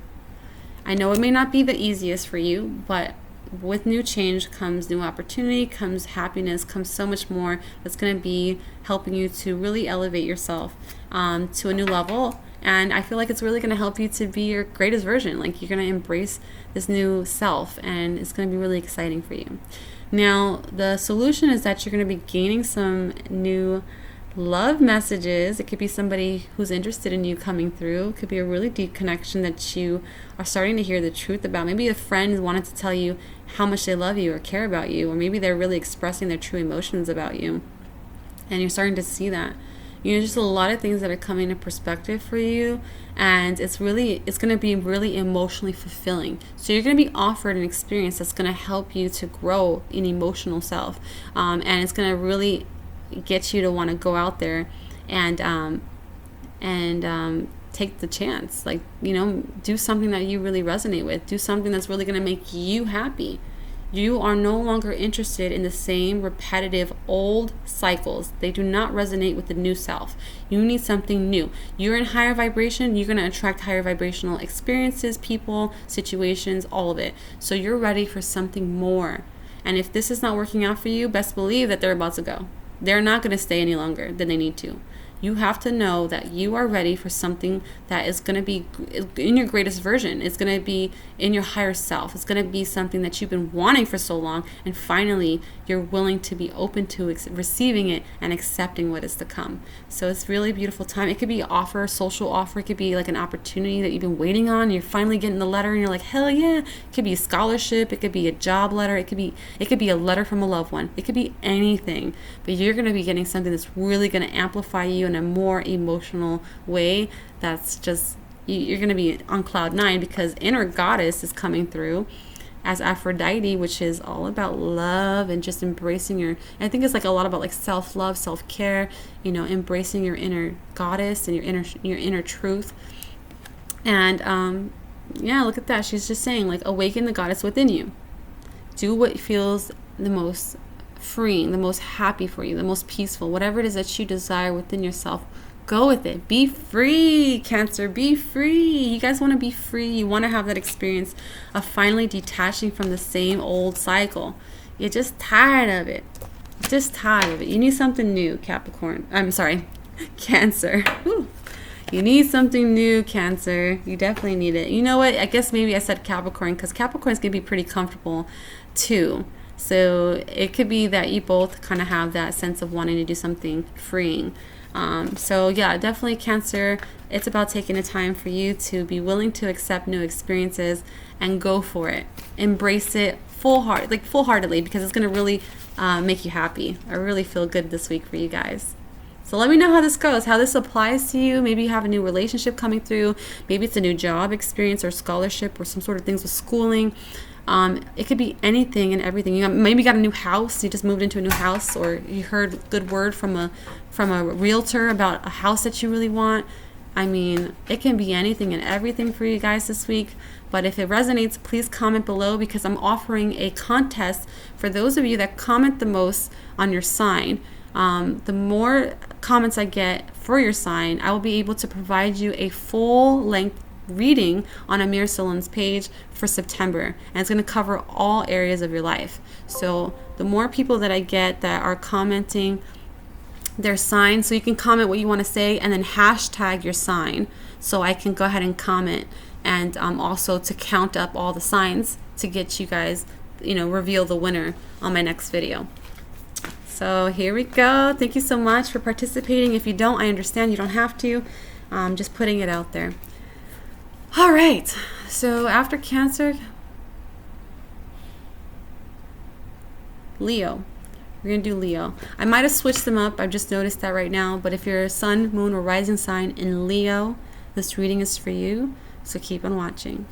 I know it may not be the easiest for you, but with new change comes new opportunity, comes happiness, comes so much more that's going to be helping you to really elevate yourself to a new level. And I feel like it's really going to help you to be your greatest version. Like you're going to embrace this new self, and it's going to be really exciting for you. Now, the solution is that you're going to be gaining some new love messages. It could be somebody who's interested in you coming through. It could be a really deep connection that you are starting to hear the truth about. Maybe a friend wanted to tell you how much they love you or care about you, or maybe they're really expressing their true emotions about you, and you're starting to see that. Just a lot of things that are coming into perspective for you, and it's going to be really emotionally fulfilling. So you're going to be offered an experience that's going to help you to grow in emotional self, and it's going to really get you to want to go out there and take the chance. Like, do something that you really resonate with. Do something that's really going to make you happy. You are no longer interested in the same repetitive old cycles. They do not resonate with the new self. You need something new. You're in higher vibration. You're going to attract higher vibrational experiences, people, situations, all of it. So you're ready for something more. And if this is not working out for you, best believe that they're about to go. They're not going to stay any longer than they need to. You have to know that you are ready for something that is going to be in your greatest version. It's going to be in your higher self. It's going to be something that you've been wanting for so long, and finally you're willing to be open to receiving it and accepting what is to come. So it's really a beautiful time. It could be an offer, a social offer. It could be like an opportunity that you've been waiting on. You're finally getting the letter and you're like, hell yeah. It could be a scholarship. It could be a job letter. It could be a letter from a loved one. It could be anything, but you're going to be getting something that's really going to amplify you in a more emotional way. That's just, you're going to be on cloud 9, because inner goddess is coming through as Aphrodite, which is all about love and just embracing I think it's like a lot about like self-love, self-care, embracing your inner goddess and your inner truth. And look at that. She's just saying, like, awaken the goddess within you. Do what feels the most freeing, the most happy for you, the most peaceful, whatever it is that you desire within yourself. Go with it. Be free, Cancer. Be free. You guys want to be free. You want to have that experience of finally detaching from the same old cycle. You're just tired of it. You need something new, Capricorn. I'm sorry, Cancer. Whew. You need something new, Cancer. You definitely need it. You know what? I guess maybe I said Capricorn because Capricorn's going to be pretty comfortable too. So it could be that you both kind of have that sense of wanting to do something freeing. So yeah, definitely Cancer. It's about taking the time for you to be willing to accept new experiences and go for it. Embrace it full-heartedly, because it's going to really make you happy. I really feel good this week for you guys. So let me know how this goes, how this applies to you. Maybe you have a new relationship coming through. Maybe it's a new job experience or scholarship or some sort of things with schooling. It could be anything and everything. Maybe you got a new house. You just moved into a new house, or you heard a good word from a realtor about a house that you really want. I mean, it can be anything and everything for you guys this week. But if it resonates, please comment below, because I'm offering a contest for those of you that comment the most on your sign. The more comments I get for your sign, I will be able to provide you a full-length reading on Amira Solon's page for September, and it's going to cover all areas of your life. So the more people that I get that are commenting their sign, so you can comment what you want to say and then hashtag your sign, so I can go ahead and comment, and also to count up all the signs to get you guys, reveal the winner on my next video. So here we go. Thank you so much for participating. If you don't, I understand. You don't have to. Just putting it out there. All right. So after Cancer, Leo. We're going to do Leo. I might have switched them up. I've just noticed that right now. But if you're a sun, moon, or rising sign in Leo, this reading is for you. So keep on watching.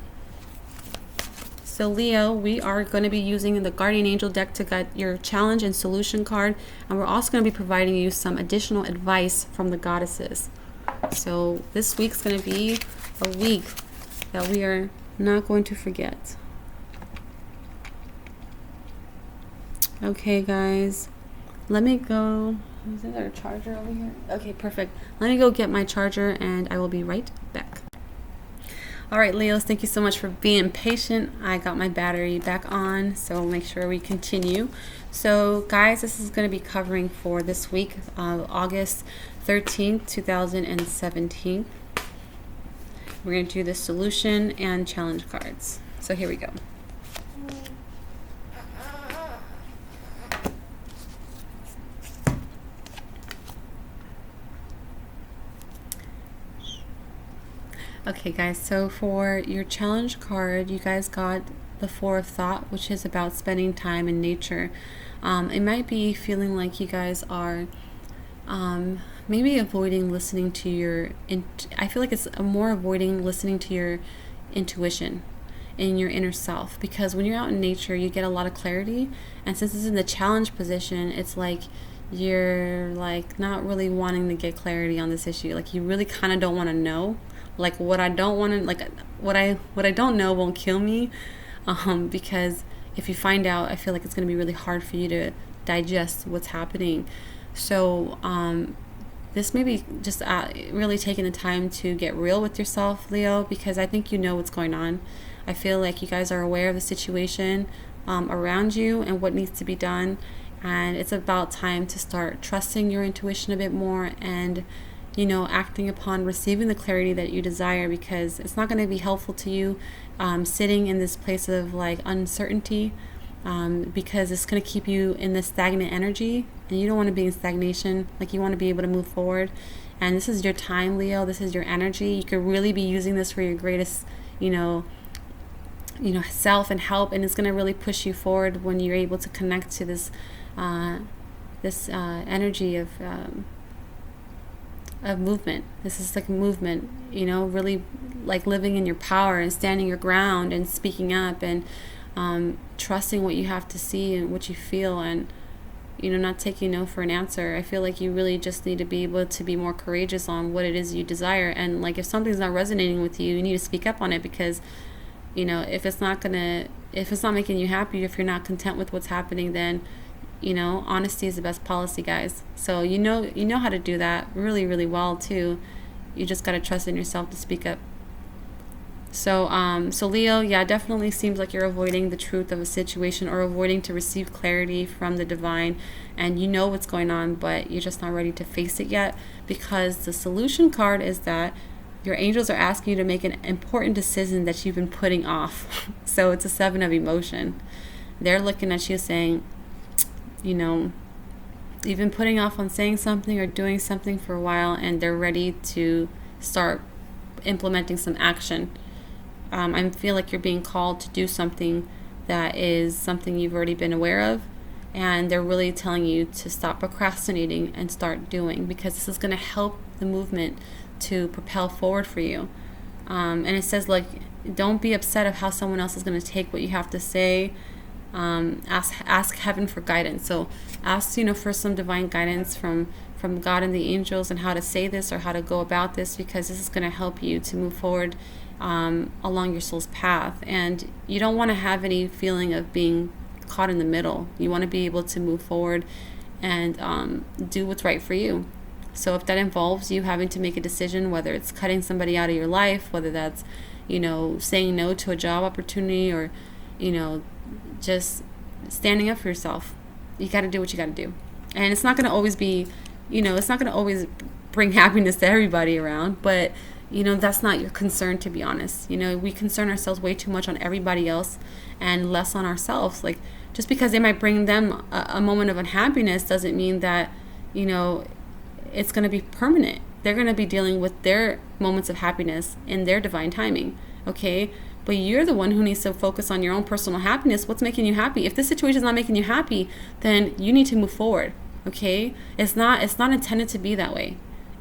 So Leo, we are going to be using the Guardian Angel deck to get your challenge and solution card. And we're also going to be providing you some additional advice from the goddesses. So this week's going to be a week that we are not going to forget. Okay, guys. Let me go. Is there a charger over here? Okay, perfect. Let me go get my charger and I will be right back. All right, Leos, thank you so much for being patient. I got my battery back on, so make sure we continue. So, guys, this is going to be covering for this week, August 13th, 2017. We're going to do the solution and challenge cards. So here we go. Okay, guys, so for your challenge card, you guys got the Four of Thought, which is about spending time in nature. It might be feeling like you guys are maybe avoiding listening to your, I feel like it's more avoiding listening to your intuition in your inner self, because when you're out in nature, you get a lot of clarity. And since it's in the challenge position, it's like you're like not really wanting to get clarity on this issue. Like you really kind of don't want to know. Like what I don't want to, like what I don't know won't kill me, because if you find out, I feel like it's going to be really hard for you to digest what's happening. So this may be just really taking the time to get real with yourself, Leo, because I think you know what's going on. I feel like you guys are aware of the situation around you and what needs to be done, and it's about time to start trusting your intuition a bit more and acting upon receiving the clarity that you desire, because it's not going to be helpful to you sitting in this place of like uncertainty, because it's going to keep you in this stagnant energy, and you don't want to be in stagnation. Like you want to be able to move forward, and this is your time, Leo. This is your energy. You could really be using this for your greatest self and help, and it's going to really push you forward when you're able to connect to this energy of movement. This is like movement, really like living in your power and standing your ground and speaking up and trusting what you have to see and what you feel, and not taking no for an answer. I feel like you really just need to be able to be more courageous on what it is you desire, and like if something's not resonating with you, you need to speak up on it, because if it's not making you happy, if you're not content with what's happening, then honesty is the best policy, guys. So you know how to do that really, really well too. You just got to trust in yourself to speak up. So Leo, yeah, definitely seems like you're avoiding the truth of a situation or avoiding to receive clarity from the divine, and you know what's going on, but you're just not ready to face it yet, because the solution card is that your angels are asking you to make an important decision that you've been putting off. So it's a 7 of emotion. They're looking at you saying, you've been putting off on saying something or doing something for a while, and they're ready to start implementing some action. I feel like you're being called to do something that is something you've already been aware of, and they're really telling you to stop procrastinating and start doing, because this is going to help the movement to propel forward for you. And it says, like, don't be upset of how someone else is going to take what you have to say. Ask heaven for guidance. So ask for some divine guidance from God and the angels and how to say this or how to go about this, because this is going to help you to move forward along your soul's path. And you don't want to have any feeling of being caught in the middle. You want to be able to move forward and do what's right for you. So if that involves you having to make a decision, whether it's cutting somebody out of your life, whether that's saying no to a job opportunity, or just standing up for yourself, you got to do what you got to do. And it's not going to always be, it's not going to always bring happiness to everybody around, but that's not your concern, to be honest. We concern ourselves way too much on everybody else and less on ourselves. Like, just because they might bring them a moment of unhappiness doesn't mean that it's going to be permanent. They're going to be dealing with their moments of happiness in their divine timing, okay? But you're the one who needs to focus on your own personal happiness. What's making you happy? If this situation is not making you happy, then you need to move forward, okay? It's not intended to be that way.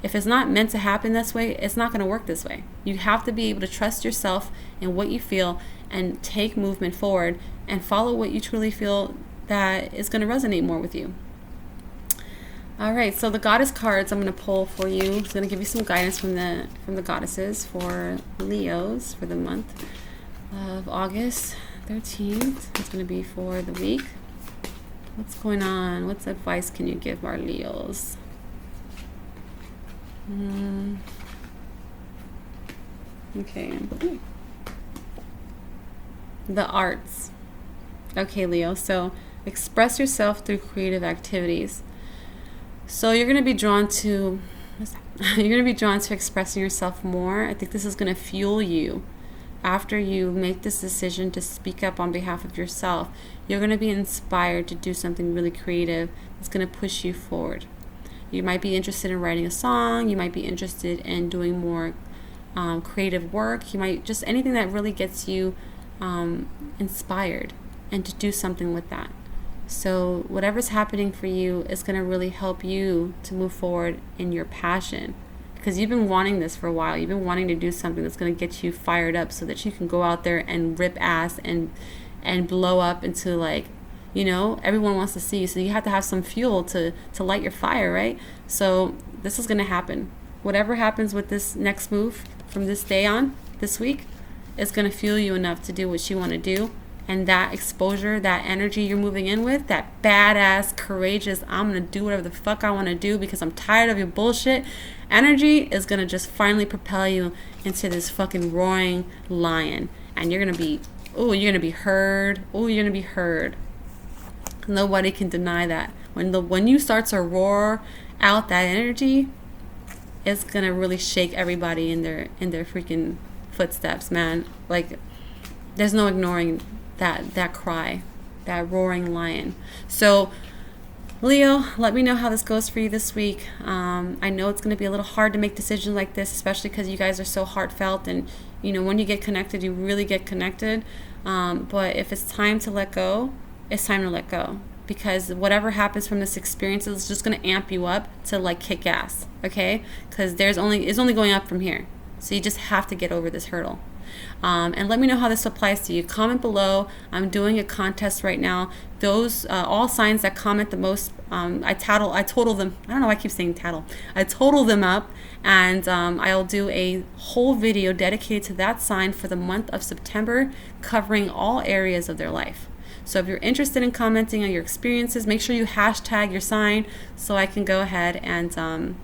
If it's not meant to happen this way, it's not going to work this way. You have to be able to trust yourself and what you feel and take movement forward and follow what you truly feel that is going to resonate more with you. All right, so the goddess cards I'm going to pull for you. It's going to give you some guidance from the goddesses for Leos for the month of August 13th. It's going to be for the week. What's going on? What's advice can you give our Leos? Okay. The arts. Okay, Leo. So express yourself through creative activities. So you're going to be drawn to expressing yourself more. I think this is going to fuel you. After you make this decision to speak up on behalf of yourself, you're going to be inspired to do something really creative that's going to push you forward. You might be interested in writing a song. You might be interested in doing more creative work. You might just anything that really gets you inspired and to do something with that. So whatever's happening for you is going to really help you to move forward in your passion, because you've been wanting this for a while. You've been wanting to do something that's going to get you fired up so that you can go out there and rip ass and blow up into, like, you know, everyone wants to see you. So you have to have some fuel to light your fire, right? So this is going to happen. Whatever happens with this next move from this day on, this week, is going to fuel you enough to do what you want to do. And that exposure, that energy you're moving in with, that badass, courageous, I'm going to do whatever the fuck I want to do because I'm tired of your bullshit energy is going to just finally propel you into this fucking roaring lion. And you're going to be, you're going to be heard. You're going to be heard. Nobody can deny that. When you start to roar out that energy, it's going to really shake everybody in their freaking footsteps, man. Like, there's no ignoring that cry, that roaring lion. So Leo, let me know how this goes for you this week. I know it's going to be a little hard to make decisions like this, especially because you guys are so heartfelt, and you know, when you get connected, you really get connected. But if it's time to let go, it's time to let go, because whatever happens from this experience is just going to amp you up to like kick ass. Okay, because it's only going up from here. So you just have to get over this hurdle. And let me know how this applies to you. Comment below. I'm doing a contest right now. Those all signs that comment the most, I total them. I don't know why I keep saying tattle. I total them up, and I'll do a whole video dedicated to that sign for the month of September, covering all areas of their life. So if you're interested in commenting on your experiences, make sure you hashtag your sign so I can go ahead and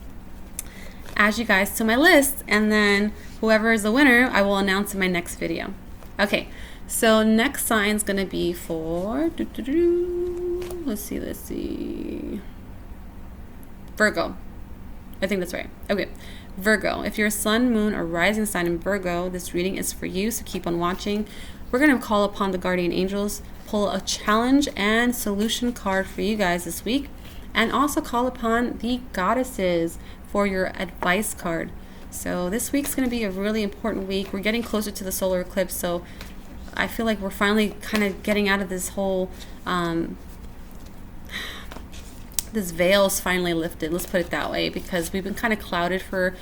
add you guys to my list, and then whoever is the winner, I will announce in my next video. Okay, so next sign is going to be for, let's see, Virgo. I think that's right. Okay, Virgo. If you're a sun, moon, or rising sign in Virgo, this reading is for you, so keep on watching. We're going to call upon the guardian angels, pull a challenge and solution card for you guys this week, and also call upon the goddesses for your advice card. So this week's going to be a really important week. We're getting closer to the solar eclipse, so I feel like we're finally kind of getting out of this whole, this veil's finally lifted, let's put it that way, because we've been kind of clouded for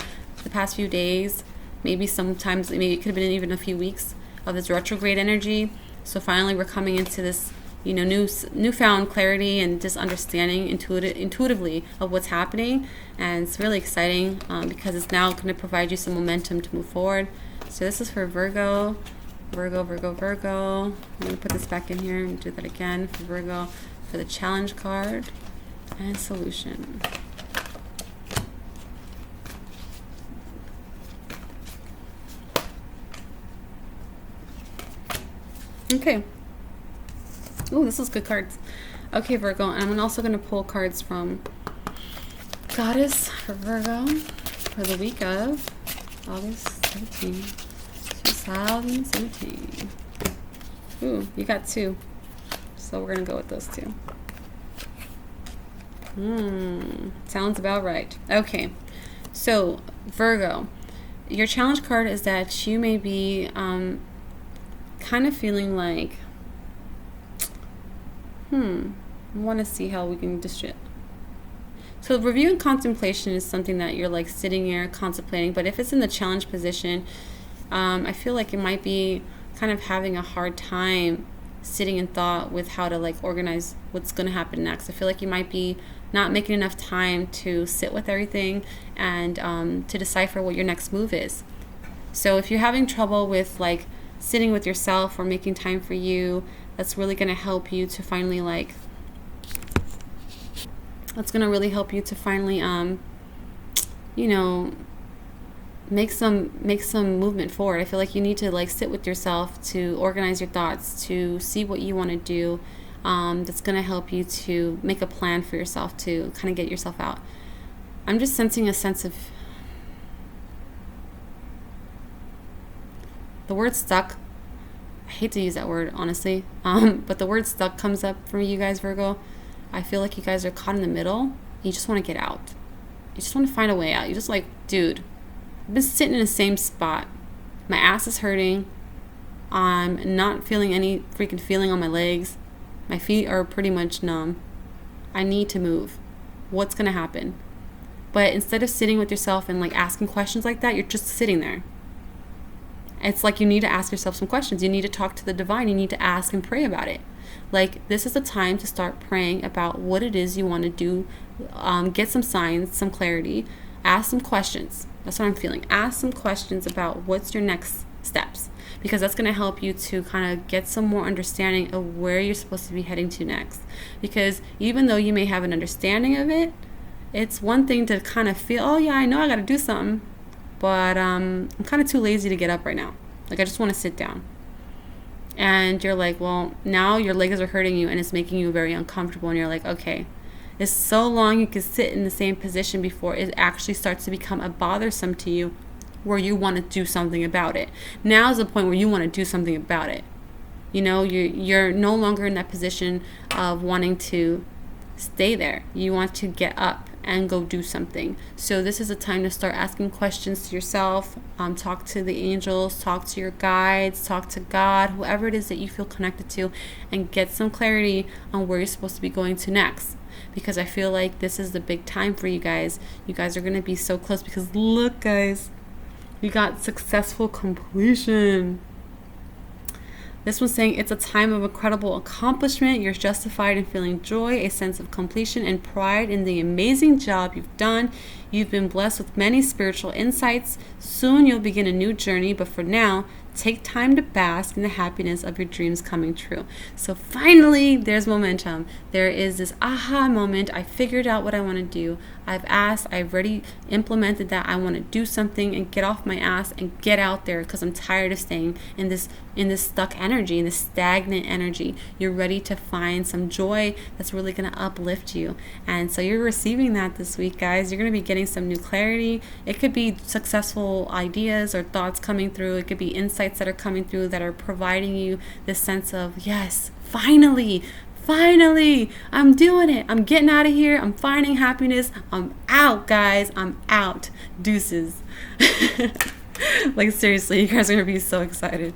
the past few days, maybe sometimes, maybe it could have been even a few weeks of this retrograde energy. So finally we're coming into this, you know, newfound clarity and just understanding intuitively of what's happening, and it's really exciting because it's now going to provide you some momentum to move forward. So this is for Virgo. I'm going to put this back in here and do that again for Virgo, for the challenge card and solution. Okay. Oh, this is good cards. Okay, Virgo, and I'm also going to pull cards from Goddess for Virgo for the week of August 17, 2017. Ooh, you got two. So we're going to go with those two. Sounds about right. Okay, so Virgo, your challenge card is that you may be kind of feeling like, I want to see how we can distribute. So review and contemplation is something that you're like sitting here contemplating. But if it's in the challenge position, I feel like it might be kind of having a hard time sitting in thought with how to like organize what's going to happen next. I feel like you might be not making enough time to sit with everything and to decipher what your next move is. So if you're having trouble with like sitting with yourself or making time for you, that's really going to help you to finally like, that's going to really help you to finally, you know, make some movement forward. I feel like you need to like sit with yourself to organize your thoughts, to see what you want to do. That's going to help you to make a plan for yourself to kind of get yourself out. I'm just sensing a sense of the word stuck. I hate to use that word, honestly. But the word stuck comes up for you guys, Virgo. I feel like you guys are caught in the middle. You just want to get out. You just want to find a way out. You're just like, dude, I've been sitting in the same spot. My ass is hurting. I'm not feeling any freaking feeling on my legs. My feet are pretty much numb. I need to move. What's going to happen? But instead of sitting with yourself and like asking questions like that, you're just sitting there. It's like you need to ask yourself some questions. You need to talk to the divine. You need to ask and pray about it. Like, this is the time to start praying about what it is you want to do. Get some signs, some clarity. Ask some questions. That's what I'm feeling. Ask some questions about what's your next steps, because that's going to help you to kind of get some more understanding of where you're supposed to be heading to next. Because even though you may have an understanding of it, it's one thing to kind of feel, oh yeah, I know I got to do something, but I'm kind of too lazy to get up right now. Like, I just want to sit down. And you're like, well, now your legs are hurting you and it's making you very uncomfortable. And you're like, okay, it's so long you can sit in the same position before it actually starts to become a bothersome to you, where you want to do something about it. Now is the point where you want to do something about it. You know, you're no longer in that position of wanting to stay there. You want to get up and go do something. So this is a time to start asking questions to yourself. Talk to the angels, talk to your guides, talk to God, whoever it is that you feel connected to, and get some clarity on where you're supposed to be going to next. Because I feel like this is the big time for you guys. You guys are going to be so close, because look, guys, you got successful completion. This one's saying it's a time of incredible accomplishment. You're justified in feeling joy, a sense of completion, and pride in the amazing job you've done. You've been blessed with many spiritual insights. Soon you'll begin a new journey, but for now, take time to bask in the happiness of your dreams coming true. So finally, there's momentum. There is this aha moment. I figured out what I want to do. I've asked, I've already implemented that. I want to do something and get off my ass and get out there, because I'm tired of staying in this stuck energy, in this stagnant energy. You're ready to find some joy that's really going to uplift you. And so you're receiving that this week, guys. You're going to be getting some new clarity. It could be successful ideas or thoughts coming through. It could be insights that are coming through that are providing you this sense of, yes, finally, I'm doing it. I'm getting out of here. I'm finding happiness. I'm out, guys. I'm out. Deuces. Like, seriously, you guys are going to be so excited.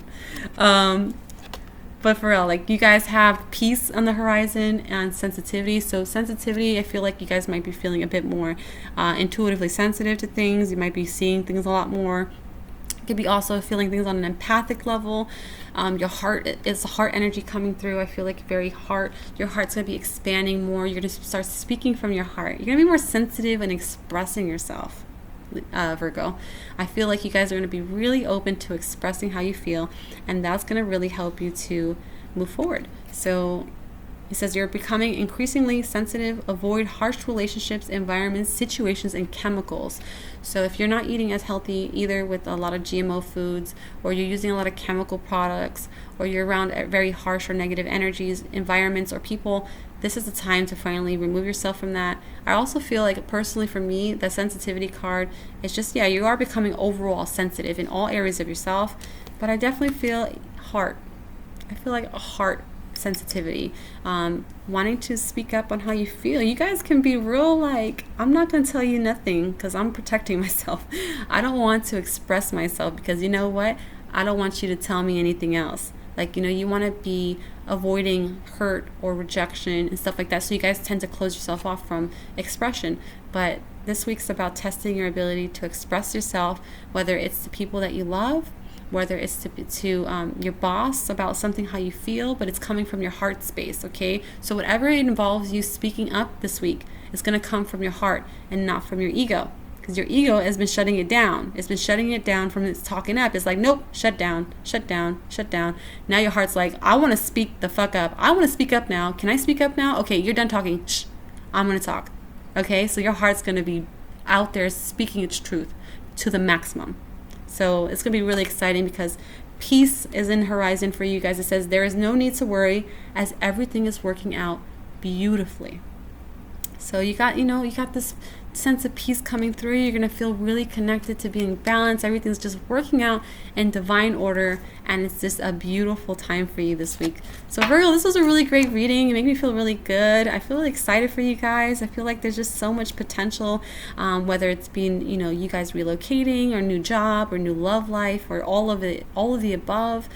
But for real, like, you guys have peace on the horizon and sensitivity. So sensitivity, I feel like you guys might be feeling a bit more intuitively sensitive to things. You might be seeing things a lot more. You could be also feeling things on an empathic level. Your heart is heart energy coming through. I feel like your heart's going to be expanding more. You're going to start speaking from your heart. You're going to be more sensitive and expressing yourself, Virgo. I feel like you guys are going to be really open to expressing how you feel, and that's going to really help you to move forward. So it says you're becoming increasingly sensitive. Avoid harsh relationships, environments, situations, and chemicals. So if you're not eating as healthy, either with a lot of GMO foods, or you're using a lot of chemical products, or you're around very harsh or negative energies, environments, or people, this is the time to finally remove yourself from that. I also feel like, personally for me, the sensitivity card is just, yeah, you are becoming overall sensitive in all areas of yourself, but I definitely feel heart. I feel like a heart sensitivity, wanting to speak up on how you feel. You guys can be real, like, I'm not going to tell you nothing because I'm protecting myself. I don't want to express myself because, you know what? I don't want you to tell me anything else. Like, you want to be avoiding hurt or rejection and stuff like that. So you guys tend to close yourself off from expression. But this week's about testing your ability to express yourself, whether it's to people that you love, whether it's to your boss about something, how you feel, but it's coming from your heart space, okay? So whatever it involves you speaking up this week is going to come from your heart and not from your ego. Because your ego has been shutting it down. It's been shutting it down from its talking up. It's like, nope, shut down, shut down, shut down. Now your heart's like, I want to speak the fuck up. I want to speak up now. Can I speak up now? Okay, you're done talking. Shh, I'm going to talk. Okay, so your heart's going to be out there speaking its truth to the maximum. So it's going to be really exciting because peace is in horizon for you guys. It says there is no need to worry as everything is working out beautifully. So you got this sense of peace coming through. You're going to feel really connected to being balanced. Everything's just working out in divine order, and it's just a beautiful time for you this week. So Virgo, this was a really great reading. It made me feel really good. I feel really excited for you guys. I feel like there's just so much potential, whether it's being, you guys relocating or new job or new love life or all of the above.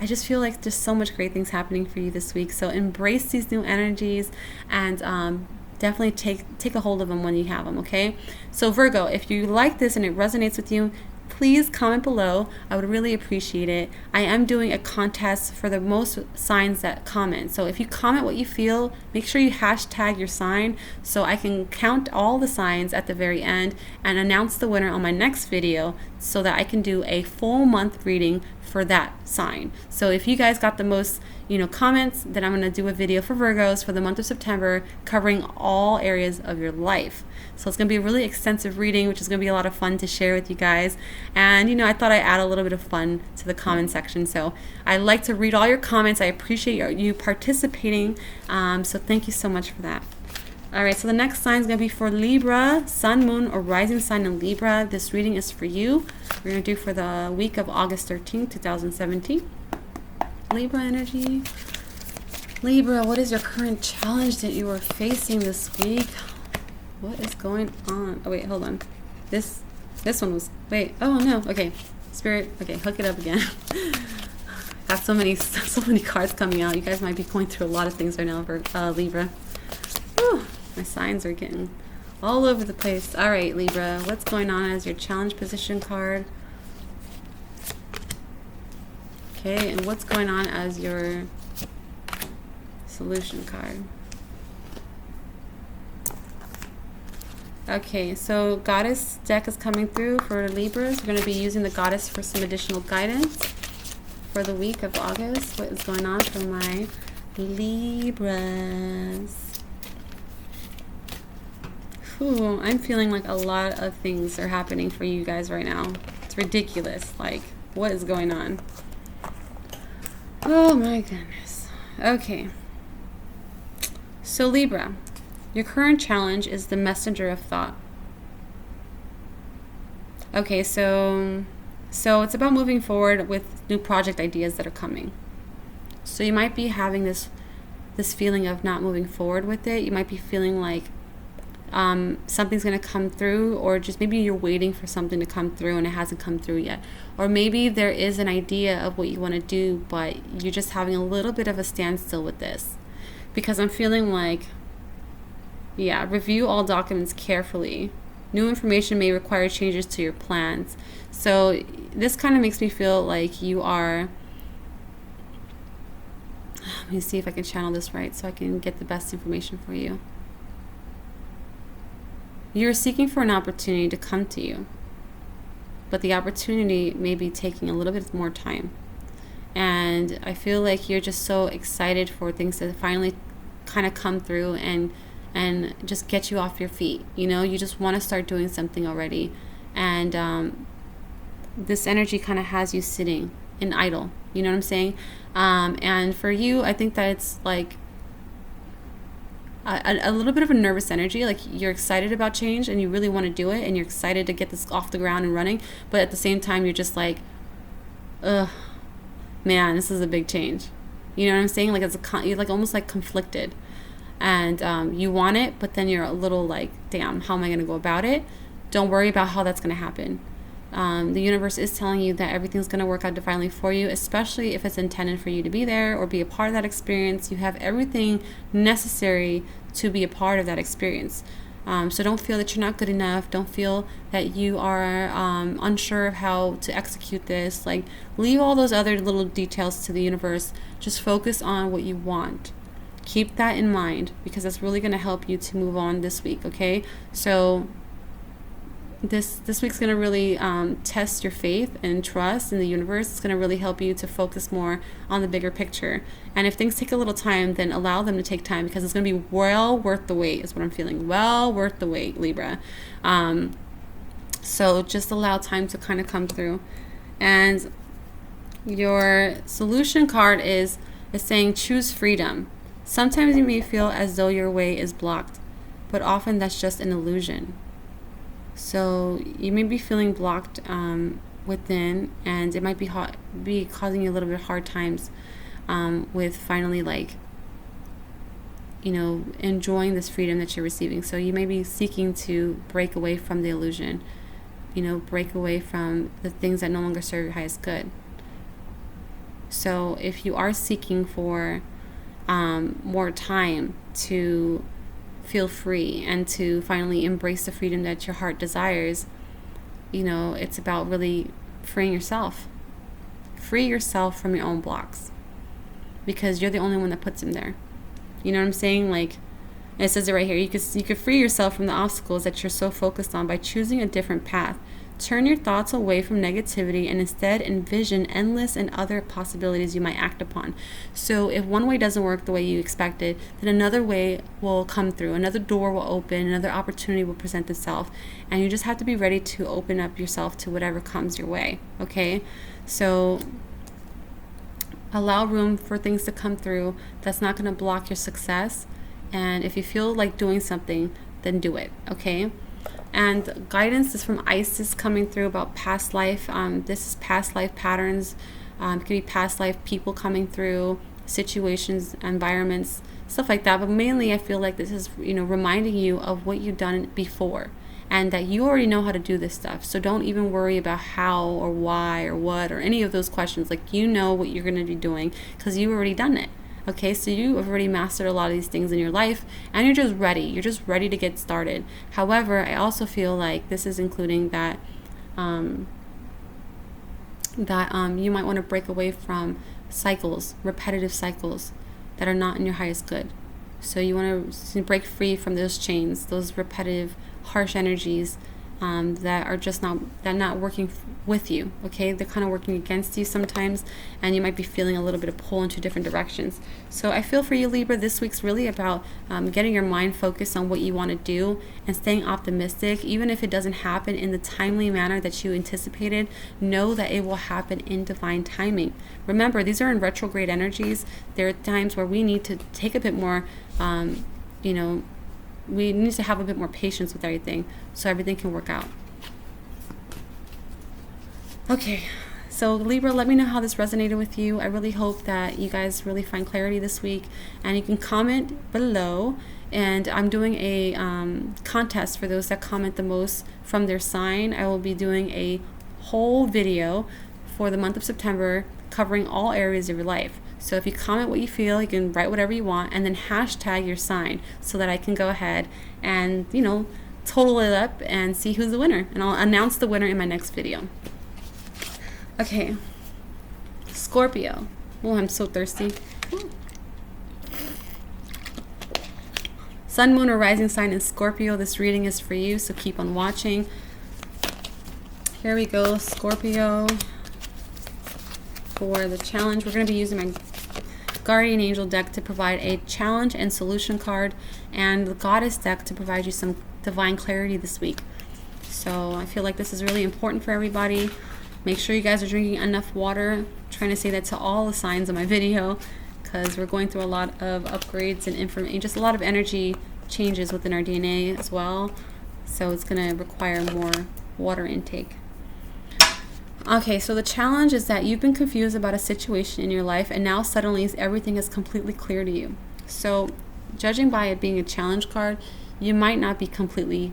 I just feel like there's so much great things happening for you this week. So embrace these new energies and definitely take a hold of them when you have them, okay? So Virgo, if you like this and it resonates with you, please comment below. I would really appreciate it. I am doing a contest for the most signs that comment. So if you comment what you feel, make sure you hashtag your sign so I can count all the signs at the very end and announce the winner on my next video so that I can do a full month reading for that sign. So if you guys got the most comments, then I'm going to do a video for Virgos for the month of September covering all areas of your life. So it's going to be a really extensive reading, which is going to be a lot of fun to share with you guys. And I thought I'd add a little bit of fun to the comment section. So I like to read all your comments. I appreciate you participating. So thank you so much for that. All right, so the next sign is going to be for Libra, Sun, Moon, or Rising sign in Libra. This reading is for you. We're going to do for the week of August 13th, 2017. Libra energy. Libra, what is your current challenge that you are facing this week? What is going on? Oh, wait, hold on. This one was, wait, oh, no, okay. Spirit, okay, hook it up again. Got so many cards coming out. You guys might be going through a lot of things right now for Libra. Whew. My signs are getting all over the place. All right, Libra, what's going on as your challenge position card? Okay, and what's going on as your solution card? Okay, so Goddess deck is coming through for Libras. We're going to be using the Goddess for some additional guidance for the week of August. What is going on for my Libras? Ooh, I'm feeling like a lot of things are happening for you guys right now. It's ridiculous. Like, what is going on? Oh my goodness. Okay. So Libra, your current challenge is the messenger of thought. Okay, so it's about moving forward with new project ideas that are coming. So you might be having this feeling of not moving forward with it. You might be feeling like something's going to come through, or just maybe you're waiting for something to come through and it hasn't come through yet. Or maybe there is an idea of what you want to do, but you're just having a little bit of a standstill with this. Because I'm feeling like, yeah, review all documents carefully. New information may require changes to your plans. So this kind of makes me feel like you are, let me see if I can channel this right so I can get the best information for you. You're seeking for an opportunity to come to you, but the opportunity may be taking a little bit more time. And I feel like you're just so excited for things to finally kind of come through and just get you off your feet. You just want to start doing something already. And this energy kind of has you sitting in idle. You know what I'm saying? And for you, I think that it's like a little bit of a nervous energy. Like, you're excited about change and you really want to do it and you're excited to get this off the ground and running, but at the same time you're just like, ugh, man, this is a big change. You know what I'm saying? Like, you're like almost like conflicted, and you want it, but then you're a little like, damn, how am I going to go about it? Don't worry about how that's going to happen. The universe is telling you that everything's going to work out divinely for you, especially if it's intended for you to be there or be a part of that experience. You have everything necessary to be a part of that experience. So don't feel that you're not good enough. Don't feel that you are unsure of how to execute this. Like, leave all those other little details to the universe. Just focus on what you want. Keep that in mind, because that's really going to help you to move on this week, okay? So this week's going to really test your faith and trust in the universe. It's going to really help you to focus more on the bigger picture. And if things take a little time, then allow them to take time, because it's going to be well worth the wait, is what I'm feeling. Well worth the wait, Libra. So just allow time to kind of come through. And your solution card is saying choose freedom. Sometimes you may feel as though your way is blocked, but often that's just an illusion. So you may be feeling blocked within, and it might be causing you a little bit of hard times with finally, like, enjoying this freedom that you're receiving. So you may be seeking to break away from the illusion, break away from the things that no longer serve your highest good. So if you are seeking for more time to feel free and to finally embrace the freedom that your heart desires, it's about really freeing yourself. Free yourself from your own blocks, because you're the only one that puts them there. You know what I'm saying? Like, it says it right here. You could free yourself from the obstacles that you're so focused on by choosing a different path. Turn your thoughts away from negativity and instead envision endless and other possibilities you might act upon. So if one way doesn't work the way you expected, then another way will come through. Another door will open. Another opportunity will present itself. And you just have to be ready to open up yourself to whatever comes your way. Okay? So allow room for things to come through. That's not going to block your success. And if you feel like doing something, then do it. Okay? And guidance is from Isis coming through about past life. This is past life patterns. It could be past life people coming through, situations, environments, stuff like that. But mainly I feel like this is, reminding you of what you've done before, and that you already know how to do this stuff. So don't even worry about how or why or what or any of those questions. Like, you know what you're going to be doing because you've already done it. Okay, so you have already mastered a lot of these things in your life, and you're just ready. You're just ready to get started. However, I also feel like this is including that you might want to break away from cycles, repetitive cycles that are not in your highest good. So you want to break free from those chains, those repetitive, harsh energies that are just not working with you. Okay, they're kind of working against you sometimes, and you might be feeling a little bit of pull into different directions. So I feel for you, Libra, this week's really about getting your mind focused on what you want to do and staying optimistic. Even if it doesn't happen in the timely manner that you anticipated, know that it will happen in divine timing. Remember, these are in retrograde energies. There are times where we need to take a bit more we need to have a bit more patience with everything so everything can work out. Okay, so Libra, let me know how this resonated with you. I really hope that you guys really find clarity this week, and you can comment below. And I'm doing a contest for those that comment the most from their sign. I will be doing a whole video for the month of September covering all areas of your life. So if you comment what you feel, you can write whatever you want, and then hashtag your sign so that I can go ahead and, total it up and see who's the winner. And I'll announce the winner in my next video. Okay. Scorpio. Oh, I'm so thirsty. Sun, moon, or rising sign in Scorpio. This reading is for you, so keep on watching. Here we go, Scorpio. For the challenge, we're going to be using my Guardian Angel deck to provide a challenge and solution card, and the Goddess deck to provide you some divine clarity this week. So I feel like this is really important for everybody. Make sure you guys are drinking enough water. I'm trying to say that to all the signs in my video, because we're going through a lot of upgrades and information, just a lot of energy changes within our DNA as well. So it's going to require more water intake. Okay, so the challenge is that you've been confused about a situation in your life, and now suddenly everything is completely clear to you. So judging by it being a challenge card, you might not be completely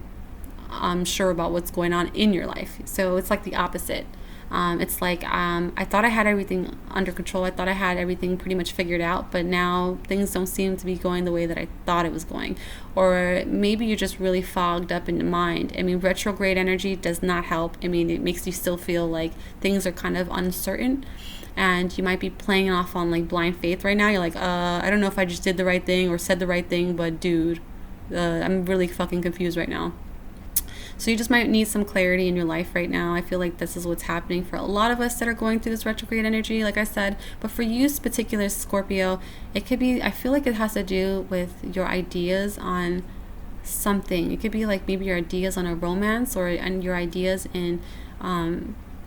sure about what's going on in your life. So it's like the opposite. It's like I thought I had everything under control. I thought I had everything pretty much figured out, but now things don't seem to be going the way that I thought it was going. Or maybe you're just really fogged up in the mind. I mean, retrograde energy does not help. I mean, it makes you still feel like things are kind of uncertain. And you might be playing off on like blind faith right now. You're like, I don't know if I just did the right thing or said the right thing, but dude, I'm really fucking confused right now. So you just might need some clarity in your life right now. I feel like this is what's happening for a lot of us that are going through this retrograde energy, like I said. But for you, particular Scorpio, it could be, I feel like it has to do with your ideas on something. It could be like maybe your ideas on a romance and your ideas in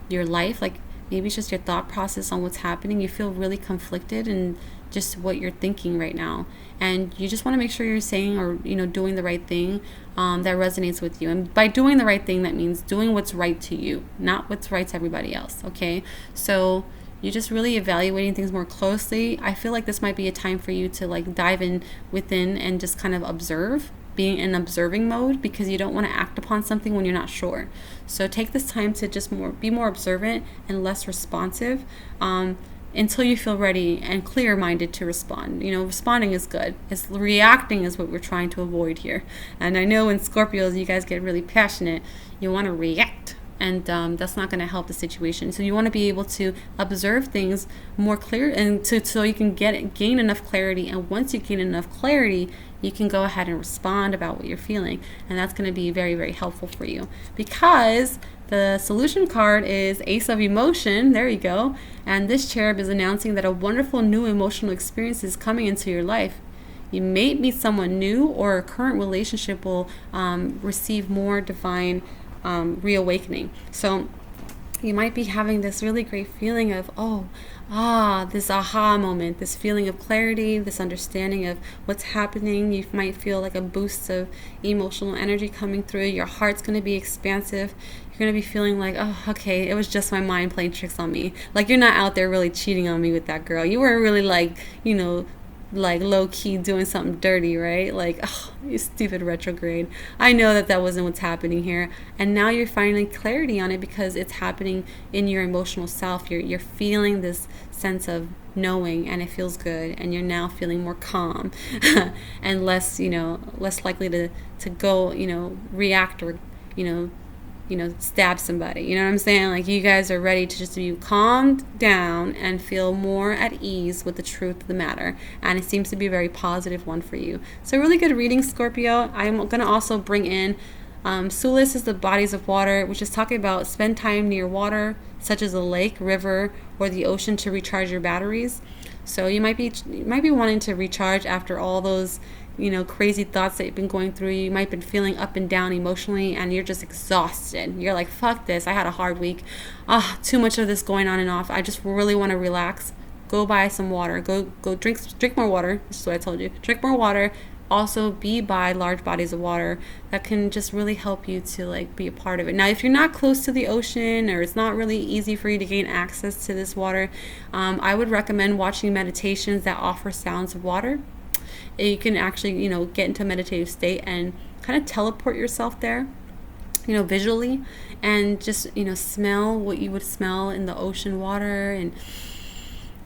your life. Like maybe it's just your thought process on what's happening. You feel really conflicted and just what you're thinking right now, and you just want to make sure you're saying or doing the right thing that resonates with you. And by doing the right thing, that means doing what's right to you, not what's right to everybody else. Okay, so you're just really evaluating things more closely. I feel like this might be a time for you to like dive in within and just kind of observe, being in observing mode, because you don't want to act upon something when you're not sure. So take this time to just be more observant and less responsive until you feel ready and clear-minded to respond. Responding is good. It's reacting is what we're trying to avoid here. And I know in Scorpios, you guys get really passionate. You want to react, and that's not going to help the situation. So you want to be able to observe things more clear, and so you can gain enough clarity. And once you gain enough clarity, you can go ahead and respond about what you're feeling. And that's going to be very, very helpful for you, because the solution card is Ace of Emotion. There you go. And this cherub is announcing that a wonderful new emotional experience is coming into your life. You may meet someone new, or a current relationship will receive more divine reawakening. So you might be having this really great feeling of, this aha moment, this feeling of clarity, this understanding of what's happening. You might feel like a boost of emotional energy coming through. Your heart's going to be expansive. You're going to be feeling like, okay, it was just my mind playing tricks on me. Like, you're not out there really cheating on me with that girl. You weren't really like low-key doing something dirty, right? Like, you stupid retrograde. I know that wasn't what's happening here. And now you're finding clarity on it because it's happening in your emotional self. You're feeling this sense of knowing, and it feels good, and you're now feeling more calm and less likely to go, react or, stab somebody. You know what I'm saying? Like, you guys are ready to just be calmed down and feel more at ease with the truth of the matter. And it seems to be a very positive one for you. So really good reading, Scorpio. I'm going to also bring in Sulis is the bodies of water, which is talking about spend time near water, such as a lake, river, or the ocean, to recharge your batteries. So you might be wanting to recharge after all those crazy thoughts that you've been going through. You might have been feeling up and down emotionally, and you're just exhausted. You're like, fuck this, I had a hard week. Too much of this going on and off. I just really want to relax. Go buy some water. Go drink more water. This is what I told you. Drink more water. Also be by large bodies of water that can just really help you to like be a part of it. Now, if you're not close to the ocean, or it's not really easy for you to gain access to this water, I would recommend watching meditations that offer sounds of water. You can actually, get into a meditative state and kind of teleport yourself there, visually, and just, smell what you would smell in the ocean water, and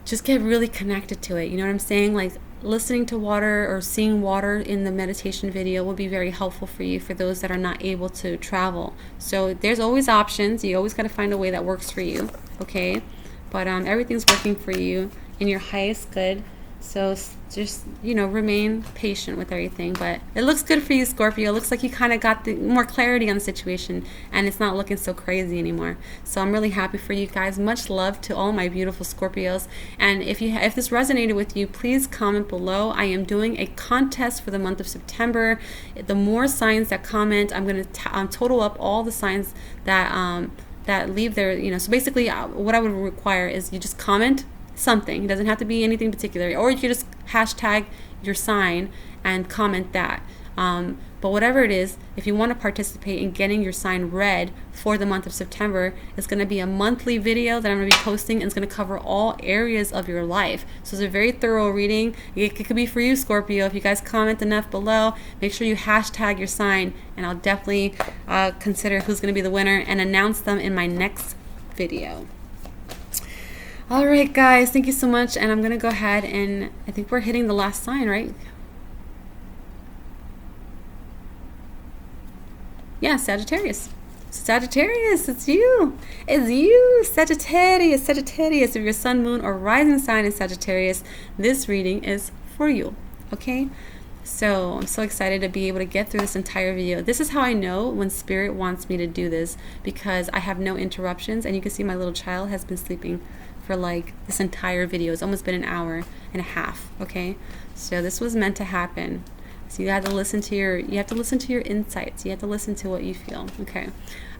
just get really connected to it. You know what I'm saying? Like, listening to water or seeing water in the meditation video will be very helpful for you, for those that are not able to travel. So there's always options. You always got to find a way that works for you, okay? But everything's working for you in your highest good. So just, remain patient with everything. But it looks good for you, Scorpio. It looks like you kind of got more clarity on the situation, and it's not looking so crazy anymore. So I'm really happy for you guys. Much love to all my beautiful Scorpios. And if this resonated with you, please comment below. I am doing a contest for the month of September. The more signs that comment, I'm going to total up all the signs that leave their, so basically what I would require is you just comment something. It doesn't have to be anything particular, or you could just hashtag your sign and comment that. But whatever it is, if you want to participate in getting your sign read for the month of September, it's going to be a monthly video that I'm going to be posting, and it's going to cover all areas of your life. So it's a very thorough reading. It could be for you, Scorpio. If you guys comment enough below, make sure you hashtag your sign, and I'll definitely consider who's going to be the winner and announce them in my next video. All right, guys, thank you so much. And I'm going to go ahead and I think we're hitting the last sign, right? Yeah, Sagittarius. Sagittarius, it's you. It's you, Sagittarius. Sagittarius, if your sun, moon, or rising sign is Sagittarius, this reading is for you, okay? So I'm so excited to be able to get through this entire video. This is how I know when Spirit wants me to do this, because I have no interruptions, and you can see my little child has been sleeping for like this entire video. It's almost been an hour and a half, okay? So this was meant to happen. So you have to listen to your insights. You have to listen to what you feel. Okay.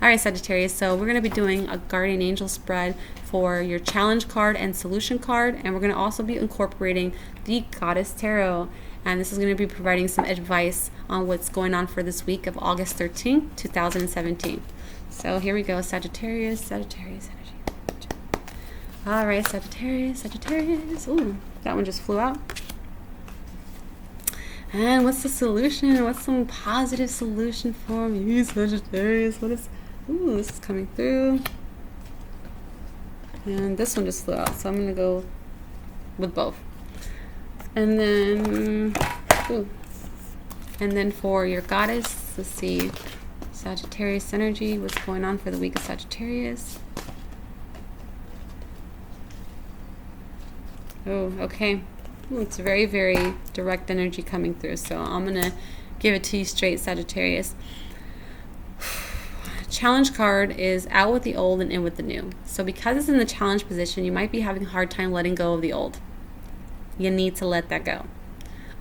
All right, Sagittarius. So we're going to be doing a guardian angel spread for your challenge card and solution card, and we're going to also be incorporating the Goddess Tarot. And this is going to be providing some advice on what's going on for this week of August 13th, 2017. So here we go, Sagittarius energy. All right, Sagittarius. Ooh, that one just flew out. And what's the solution? What's some positive solution for me, Sagittarius? Ooh, this is coming through. And this one just flew out, so I'm going to go with both. And then, for your goddess, let's see, Sagittarius energy, what's going on for the week of Sagittarius? Oh, okay. Ooh, it's very, very direct energy coming through, so I'm going to give it to you straight, Sagittarius. Challenge card is out with the old and in with the new. So because it's in the challenge position, you might be having a hard time letting go of the old. You need to let that go.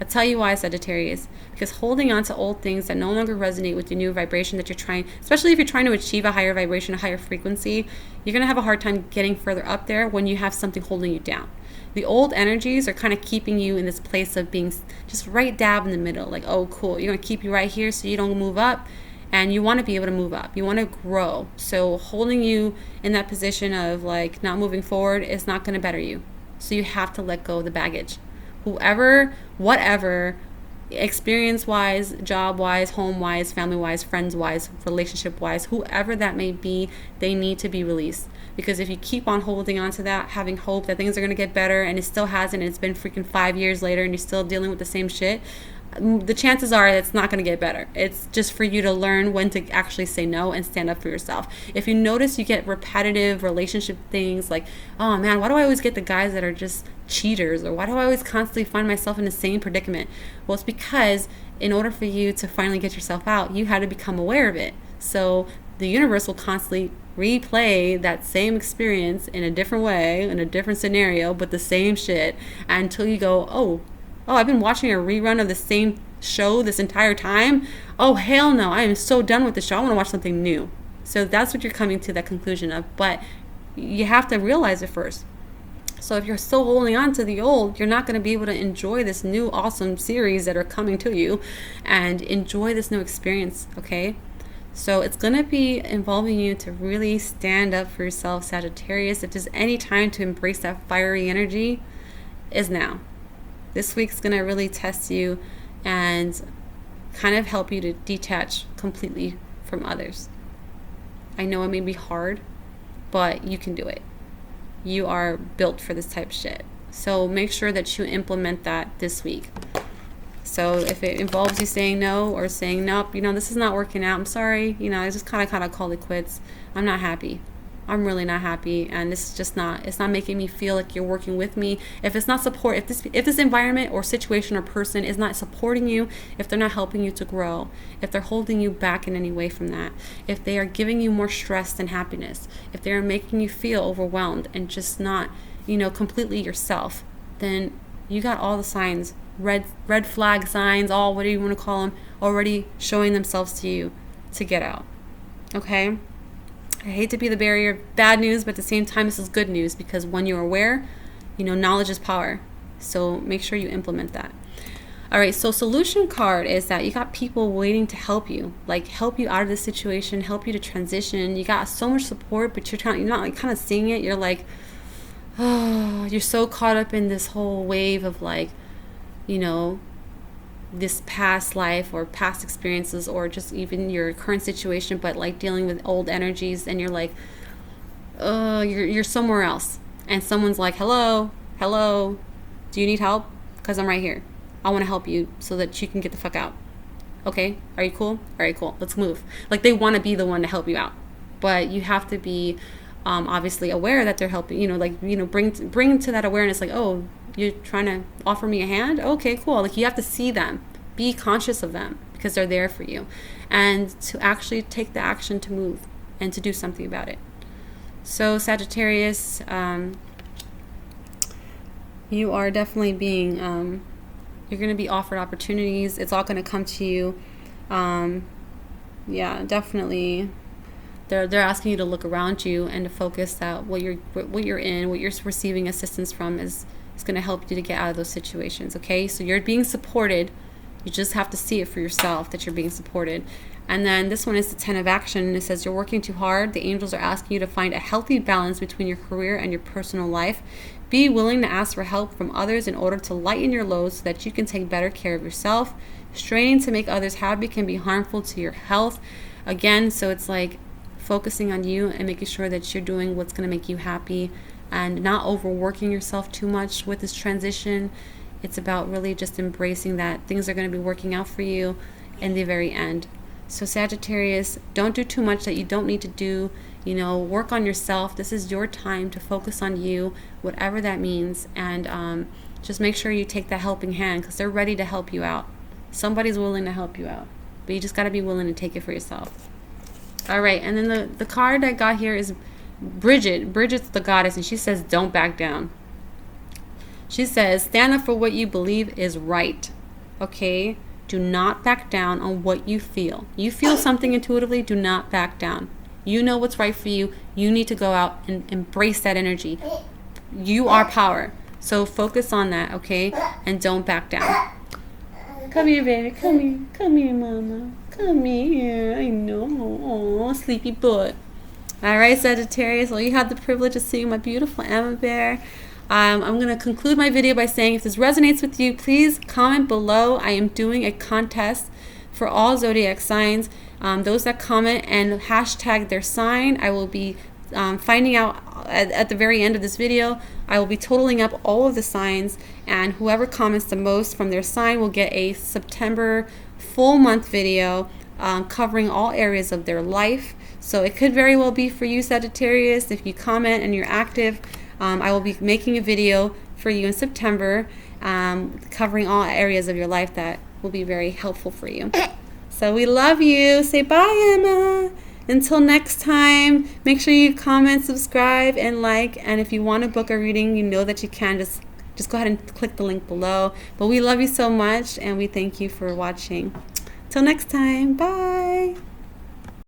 I'll tell you why, Sagittarius. Because holding on to old things that no longer resonate with your new vibration that you're trying, especially if you're trying to achieve a higher vibration, a higher frequency, you're going to have a hard time getting further up there when you have something holding you down. The old energies are kind of keeping you in this place of being just right dab in the middle. Like, oh, cool. You're going to keep you right here so you don't move up. And you want to be able to move up. You want to grow. So holding you in that position of like not moving forward is not going to better you. So you have to let go of the baggage. Whoever, whatever, experience-wise, job-wise, home-wise, family-wise, friends-wise, relationship-wise, whoever that may be, they need to be released. Because if you keep on holding on to that, having hope that things are going to get better, and it still hasn't, and it's been freaking 5 years later, and you're still dealing with the same shit, the chances are it's not going to get better. It's just for you to learn when to actually say no and stand up for yourself. If you notice you get repetitive relationship things like, oh man, why do I always get the guys that are just cheaters? Or why do I always constantly find myself in the same predicament? Well, it's because in order for you to finally get yourself out, you had to become aware of it. So the universe will constantly replay that same experience in a different way, in a different scenario, but the same shit until you go, oh, I've been watching a rerun of the same show this entire time. Oh, hell no. I am so done with the show. I want to watch something new. So that's what you're coming to that conclusion of. But you have to realize it first. So if you're still holding on to the old, you're not going to be able to enjoy this new awesome series that are coming to you and enjoy this new experience, okay? So it's going to be involving you to really stand up for yourself, Sagittarius. If there's any time to embrace that fiery energy, is now. This week's going to really test you and kind of help you to detach completely from others. I know it may be hard, but you can do it. You are built for this type of shit. So make sure that you implement that this week. So if it involves you saying no or saying, nope, this is not working out, I'm sorry, I just kind of call it quits. I'm not happy. I'm really not happy, and this is just it's not making me feel like you're working with me. If it's not support, if this environment or situation or person is not supporting you, if they're not helping you to grow, if they're holding you back in any way from that, if they are giving you more stress than happiness, if they are making you feel overwhelmed and just not, completely yourself, then you got all the signs, red flag signs, all whatever you want to call them, already showing themselves to you to get out. Okay? I hate to be the bearer of bad news, but at the same time, this is good news because when you're aware, knowledge is power. So make sure you implement that. All right, so solution card is that you got people waiting to help you, like help you out of this situation, help you to transition. You got so much support, but you're not like kind of seeing it. You're like, oh, you're so caught up in this whole wave of like, you know, this past life or past experiences or just even your current situation, but like dealing with old energies, and you're like, you're somewhere else, and someone's like, hello, do you need help? Because I'm right here. I want to help you so that you can get the fuck out. Okay, are you cool? All right, cool, let's move. Like they want to be the one to help you out, but you have to be obviously aware that they're helping, bring to that awareness, like, oh, you're trying to offer me a hand? Okay, cool. Like you have to see them, be conscious of them, because they're there for you, and to actually take the action to move and to do something about it. So Sagittarius, you are definitely being, you're going to be offered opportunities. It's all going to come to you. Yeah, definitely. They're asking you to look around you and to focus that what you're in, what you're receiving assistance from is going to help you to get out of those situations. Okay, so you're being supported. You just have to see it for yourself that you're being supported. And then this one is the 10 of action. It says you're working too hard. The angels are asking you to find a healthy balance between your career and your personal life. Be willing to ask for help from others in order to lighten your load so that you can take better care of yourself. Straining to make others happy can be harmful to your health. Again, so it's like focusing on you and making sure that you're doing what's going to make you happy and not overworking yourself too much with this transition. It's about really just embracing that things are going to be working out for you in the very end. So Sagittarius, don't do too much that you don't need to do. Work on yourself. This is your time to focus on you, whatever that means. And just make sure you take that helping hand, because they're ready to help you out. Somebody's willing to help you out, but you just got to be willing to take it for yourself. All right, and then the card I got here is Bridget. Bridget's the goddess, and she says, don't back down. She says, stand up for what you believe is right. Okay? Do not back down on what you feel. You feel something intuitively, do not back down. You know what's right for you. You need to go out and embrace that energy. You are power. So focus on that, okay? And don't back down. Come here, baby. Come here. Come here, mama. Come here. I know. Oh, sleepy butt. All right, Sagittarius. Well, you had the privilege of seeing my beautiful Emma bear. I'm going to conclude my video by saying, if this resonates with you, please comment below. I am doing a contest for all zodiac signs. Those that comment and hashtag their sign, I will be finding out at the very end of this video. I will be totaling up all of the signs, and whoever comments the most from their sign will get a September full month video covering all areas of their life. So it could very well be for you, Sagittarius. If you comment and you're active, I will be making a video for you in September covering all areas of your life that will be very helpful for you. So we love you. Say bye, Emma. Until next time, make sure you comment, subscribe, and like. And if you want to book a reading, you know that you can. Just go ahead and click the link below. But we love you so much, and we thank you for watching. Till next time. Bye.